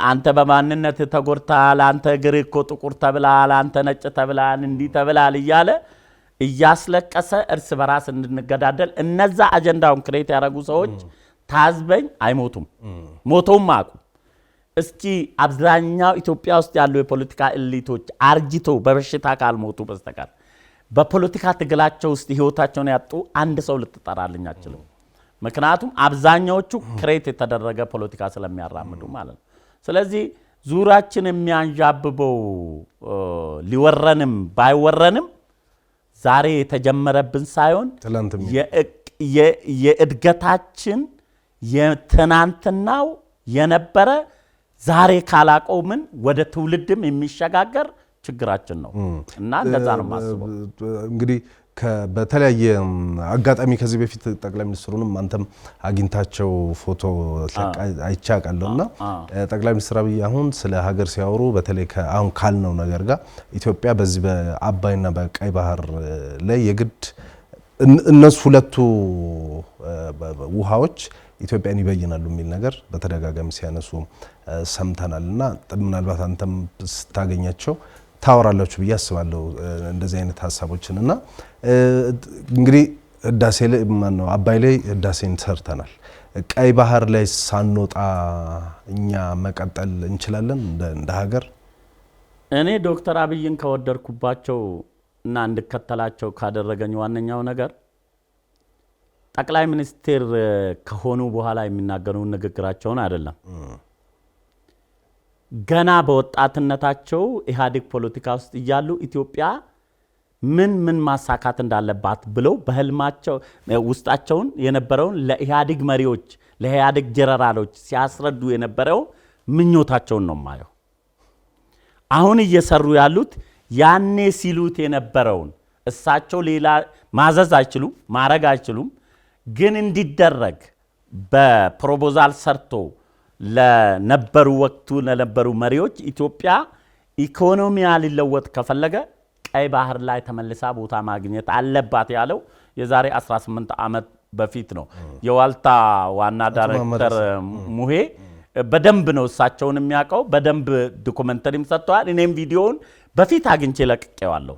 አንተ በማንነት ተጎርታል፣ አንተ እግር እኮ ጥቁር ተብላል፣ አንተ ነጭ ተብላል፣ እንዲህ ተብላል እያለ እያስለቀሰ እርስ በራስ እንድንገዳደል እነዛ አጀንዳውን ክሬት ያደረጉ ሰዎች ታዝበኝ አይሞቱም፣ ሞተውም አቁ። እስኪ አብዛኛው ኢትዮጵያ ውስጥ ያሉ የፖለቲካ ኤሊቶች አርጅቶ በበሽታ ካልሞቱ በስተቀር በፖለቲካ ትግላቸው ውስጥ ህይወታቸውን ያጡ አንድ ሰው ልትጠራልኝ አትችልም። ምክንያቱም አብዛኛዎቹ ክሬት የተደረገ ፖለቲካ ስለሚያራምዱ ማለት ነው። ስለዚህ ዙራችን የሚያንዣብበው ሊወረንም ባይወረንም ዛሬ የተጀመረብን ሳይሆን የእድገታችን የትናንትናው የነበረ ዛሬ ካላቆምን ወደ ትውልድም የሚሸጋገር ችግራችን ነው እና እንደዛ ነው ማስበው። እንግዲህ በተለያየ አጋጣሚ ከዚህ በፊት ጠቅላይ ሚኒስትሩንም አንተም አግኝታቸው ፎቶ አይቻቃለውና ጠቅላይ ሚኒስትር አብይ አሁን ስለ ሀገር ሲያወሩ በተለይ አሁን ካልነው ነገር ጋር ኢትዮጵያ በዚህ በአባይና በቀይ ባህር ላይ የግድ እነሱ 2ቱ ውሃዎች ኢትዮጵያን ይበይናሉ የሚል ነገር በተደጋጋሚ ሲያነሱ ሰምተናልና ምናልባት አንተም ስታገኛቸው ታወራላችሁ ብዬ አስባለሁ እንደዚህ አይነት ሐሳቦችንና እንግዲህ ህዳሴ ላይ ማነው አባይ ላይ ህዳሴን ሰርተናል። ቀይ ባህር ላይ ሳንወጣ እኛ መቀጠል እንችላለን እንደ ሀገር? እኔ ዶክተር አብይን ከወደድኩባቸው እና እንድከተላቸው ካደረገኝ ዋነኛው ነገር ጠቅላይ ሚኒስትር ከሆኑ በኋላ የሚናገሩን ንግግራቸውን አይደለም። ገና በወጣትነታቸው ኢህአዴግ ፖለቲካ ውስጥ እያሉ ኢትዮጵያ ምን ማሳካት እንዳለባት ብለው በህልማቸው ውስጣቸውን የነበረውን ለኢህአዴግ መሪዎች ለኢህአዴግ ጀነራሎች ሲያስረዱ የነበረው ምኞታቸውን ነው ማየው። አሁን እየሰሩ ያሉት ያኔ ሲሉት የነበረውን እሳቸው ሌላ ማዘዝ አይችሉም፣ ማረግ አይችሉም። ግን እንዲደረግ በፕሮፖዛል ሰርቶ ለነበሩ ወቅቱ ለነበሩ መሪዎች ኢትዮጵያ ኢኮኖሚያ ሊለወጥ ከፈለገ ቀይ ባህር ላይ ተመልሳ ቦታ ማግኘት አለባት ያለው የዛሬ 18 ዓመት በፊት ነው። የዋልታ ዋና ዳይሬክተር ሙሄ በደንብ ነው እሳቸውን የሚያውቀው፣ በደንብ ዶክመንተሪም ሰጥተዋል። እኔም ቪዲዮውን በፊት አግኝቼ ለቅቄዋለሁ።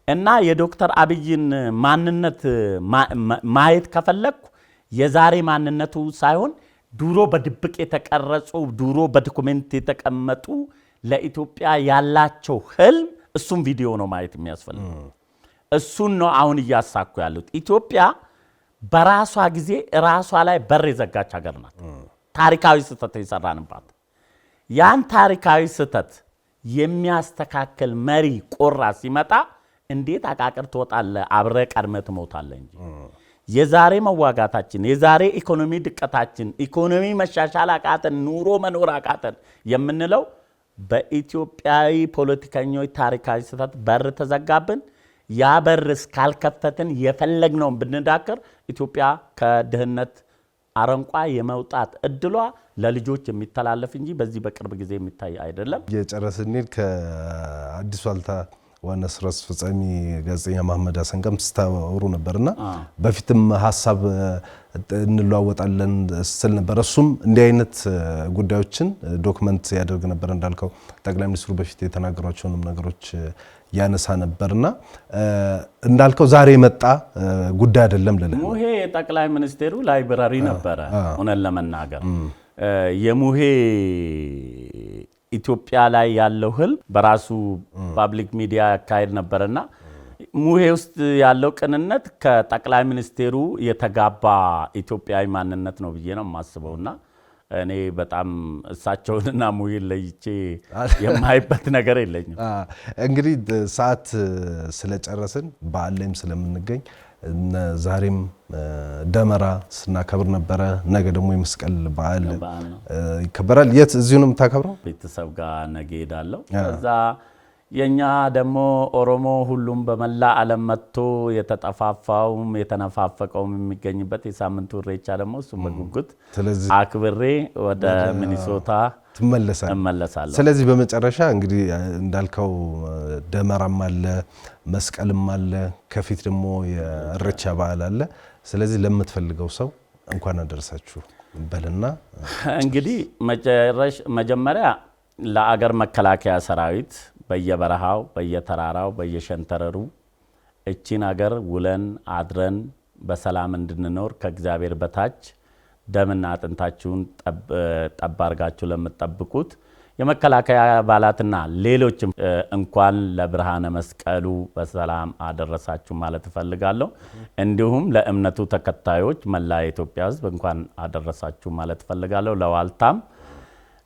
እና የዶክተር አብይን ማንነት ማየት ከፈለኩ የዛሬ ማንነቱ ሳይሆን ድሮ በድብቅ የተቀረጹ ድሮ በዶክመንት የተቀመጡ ለኢትዮጵያ ያላቸው ህልም እሱም ቪዲዮ ነው ማየት የሚያስፈልግ። እሱን ነው አሁን እያሳኩ ያሉት። ኢትዮጵያ በራሷ ጊዜ ራሷ ላይ በር የዘጋች ሀገር ናት። ታሪካዊ ስህተት የሰራንባት ያን ታሪካዊ ስህተት የሚያስተካክል መሪ ቆራ ሲመጣ እንዴት አቃቅር ትወጣለህ? አብረ ቀድመህ ትሞታለህ እንጂ የዛሬ መዋጋታችን የዛሬ ኢኮኖሚ ድቀታችን ኢኮኖሚ መሻሻል አቃተን ኑሮ መኖር አቃተን የምንለው በኢትዮጵያዊ ፖለቲከኞች ታሪካዊ ስህተት በር ተዘጋብን። ያ በር እስካልከፈትን የፈለግነውን ብንዳከር ኢትዮጵያ ከድህነት አረንቋ የመውጣት እድሏ ለልጆች የሚተላለፍ እንጂ በዚህ በቅርብ ጊዜ የሚታይ አይደለም። የጨረስን ከአዲስ ዋልታ ዋና ስራ አስፈጻሚ ጋዜጠኛ መሐመድ ሐሰን ጋርም ስታወሩ ነበርና በፊትም ሐሳብ እንለዋወጣለን ስል ነበር። እሱም እንዲህ አይነት ጉዳዮችን ዶክመንት ያደርግ ነበር እንዳልከው ጠቅላይ ሚኒስትሩ በፊት የተናገሯቸውንም ነገሮች ያነሳ ነበርና እንዳልከው ዛሬ መጣ ጉዳይ አይደለም ለለ ሙሄ ጠቅላይ ሚኒስቴሩ ላይብራሪ ነበረ ሆነን ለመናገር የሙሄ ኢትዮጵያ ላይ ያለው ህልም በራሱ ፐብሊክ ሚዲያ ያካሄድ ነበርና ሙሄ ውስጥ ያለው ቅንነት ከጠቅላይ ሚኒስቴሩ የተጋባ ኢትዮጵያዊ ማንነት ነው ብዬ ነው የማስበውና እኔ በጣም እሳቸውንና ሙሄን ለይቼ የማይበት ነገር የለኝም። እንግዲህ ሰዓት ስለጨረስን በዓል ላይም ስለምንገኝ ዛሬም ደመራ ስናከብር ነበረ። ነገ ደግሞ የመስቀል በዓል ይከበራል። የት እዚሁ ነው የምታከብረው? ቤተሰብ ጋር ነገ ሄዳለሁ። ከዛ የኛ ደግሞ ኦሮሞ ሁሉም በመላ ዓለም መጥቶ የተጠፋፋውም የተነፋፈቀውም የሚገኝበት የሳምንቱ ኢሬቻ ደግሞ እሱ በጉጉት አክብሬ ወደ ሚኒሶታ እመለሳለሁ። ስለዚህ በመጨረሻ እንግዲህ እንዳልከው ደመራም አለ መስቀልም አለ ከፊት ደግሞ የኢሬቻ በዓል አለ። ስለዚህ ለምትፈልገው ሰው እንኳን አደረሳችሁ በልና እንግዲህ መጀመሪያ ለአገር መከላከያ ሰራዊት በየበረሃው በየተራራው በየሸንተረሩ እቺን አገር ውለን አድረን በሰላም እንድንኖር ከእግዚአብሔር በታች ደምና አጥንታችሁን ጠብ አድርጋችሁ ለምትጠብቁት የመከላከያ አባላትና ሌሎችም እንኳን ለብርሃነ መስቀሉ በሰላም አደረሳችሁ ማለት እፈልጋለሁ። እንዲሁም ለእምነቱ ተከታዮች መላ የኢትዮጵያ ሕዝብ እንኳን አደረሳችሁ ማለት እፈልጋለሁ። ለዋልታም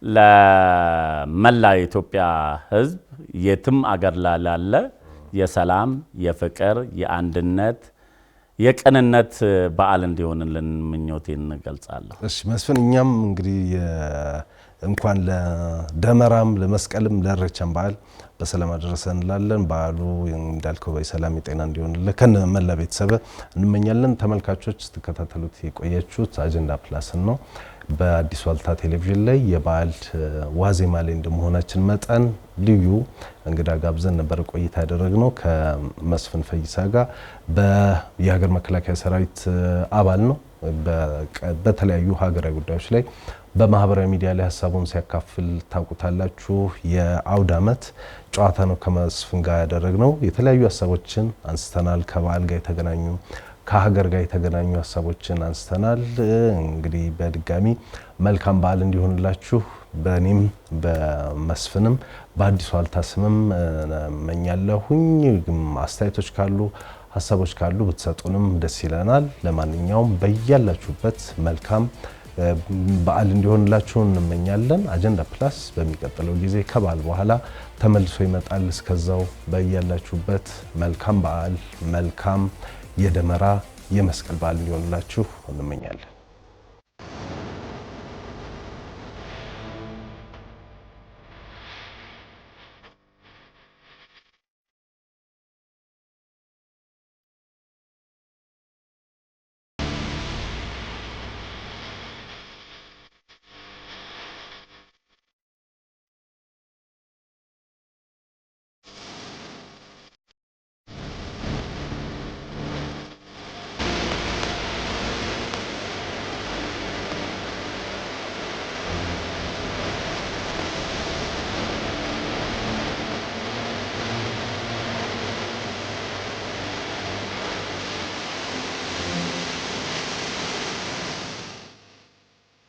ለመላ የኢትዮጵያ ሕዝብ የትም አገር ላለ የሰላም የፍቅር የአንድነት የቅንነት በዓል እንዲሆንልን ምኞቴን እንገልጻለሁ። እሺ መስፍን፣ እኛም እንግዲህ እንኳን ለደመራም ለመስቀልም ለኢሬቻም በዓል በሰላም አደረሰን እንላለን። በዓሉ እንዳልከው በሰላም የጤና እንዲሆንልን ከነ መላ ቤተሰብ እንመኛለን። ተመልካቾች ስትከታተሉት የቆያችሁት አጀንዳ ፕላስን ነው። በአዲስ ዋልታ ቴሌቪዥን ላይ የበዓል ዋዜማ ላይ እንደመሆናችን መጠን ልዩ እንግዳ ጋብዘን ነበር ቆይታ ያደረግነው ከመስፍን ፈይሳ ጋር። የሀገር መከላከያ ሰራዊት አባል ነው። በተለያዩ ሀገራዊ ጉዳዮች ላይ በማህበራዊ ሚዲያ ላይ ሀሳቡን ሲያካፍል ታውቁታላችሁ። የአውድ ዓመት ጨዋታ ነው ከመስፍን ጋር ያደረግነው። የተለያዩ ሀሳቦችን አንስተናል። ከበዓል ጋር የተገናኙ ከሀገር ጋር የተገናኙ ሀሳቦችን አንስተናል። እንግዲህ በድጋሚ መልካም በዓል እንዲሆንላችሁ በእኔም በመስፍንም በአዲስ ዋልታ ስምም እመኛለሁኝ። አስተያየቶች ካሉ ሀሳቦች ካሉ ብትሰጡንም ደስ ይለናል። ለማንኛውም በያላችሁበት መልካም በዓል እንዲሆንላችሁ እንመኛለን። አጀንዳ ፕላስ በሚቀጥለው ጊዜ ከበዓል በኋላ ተመልሶ ይመጣል። እስከዛው በያላችሁበት መልካም በዓል መልካም የደመራ የመስቀል በዓል እንዲሆንላችሁ እንመኛለን።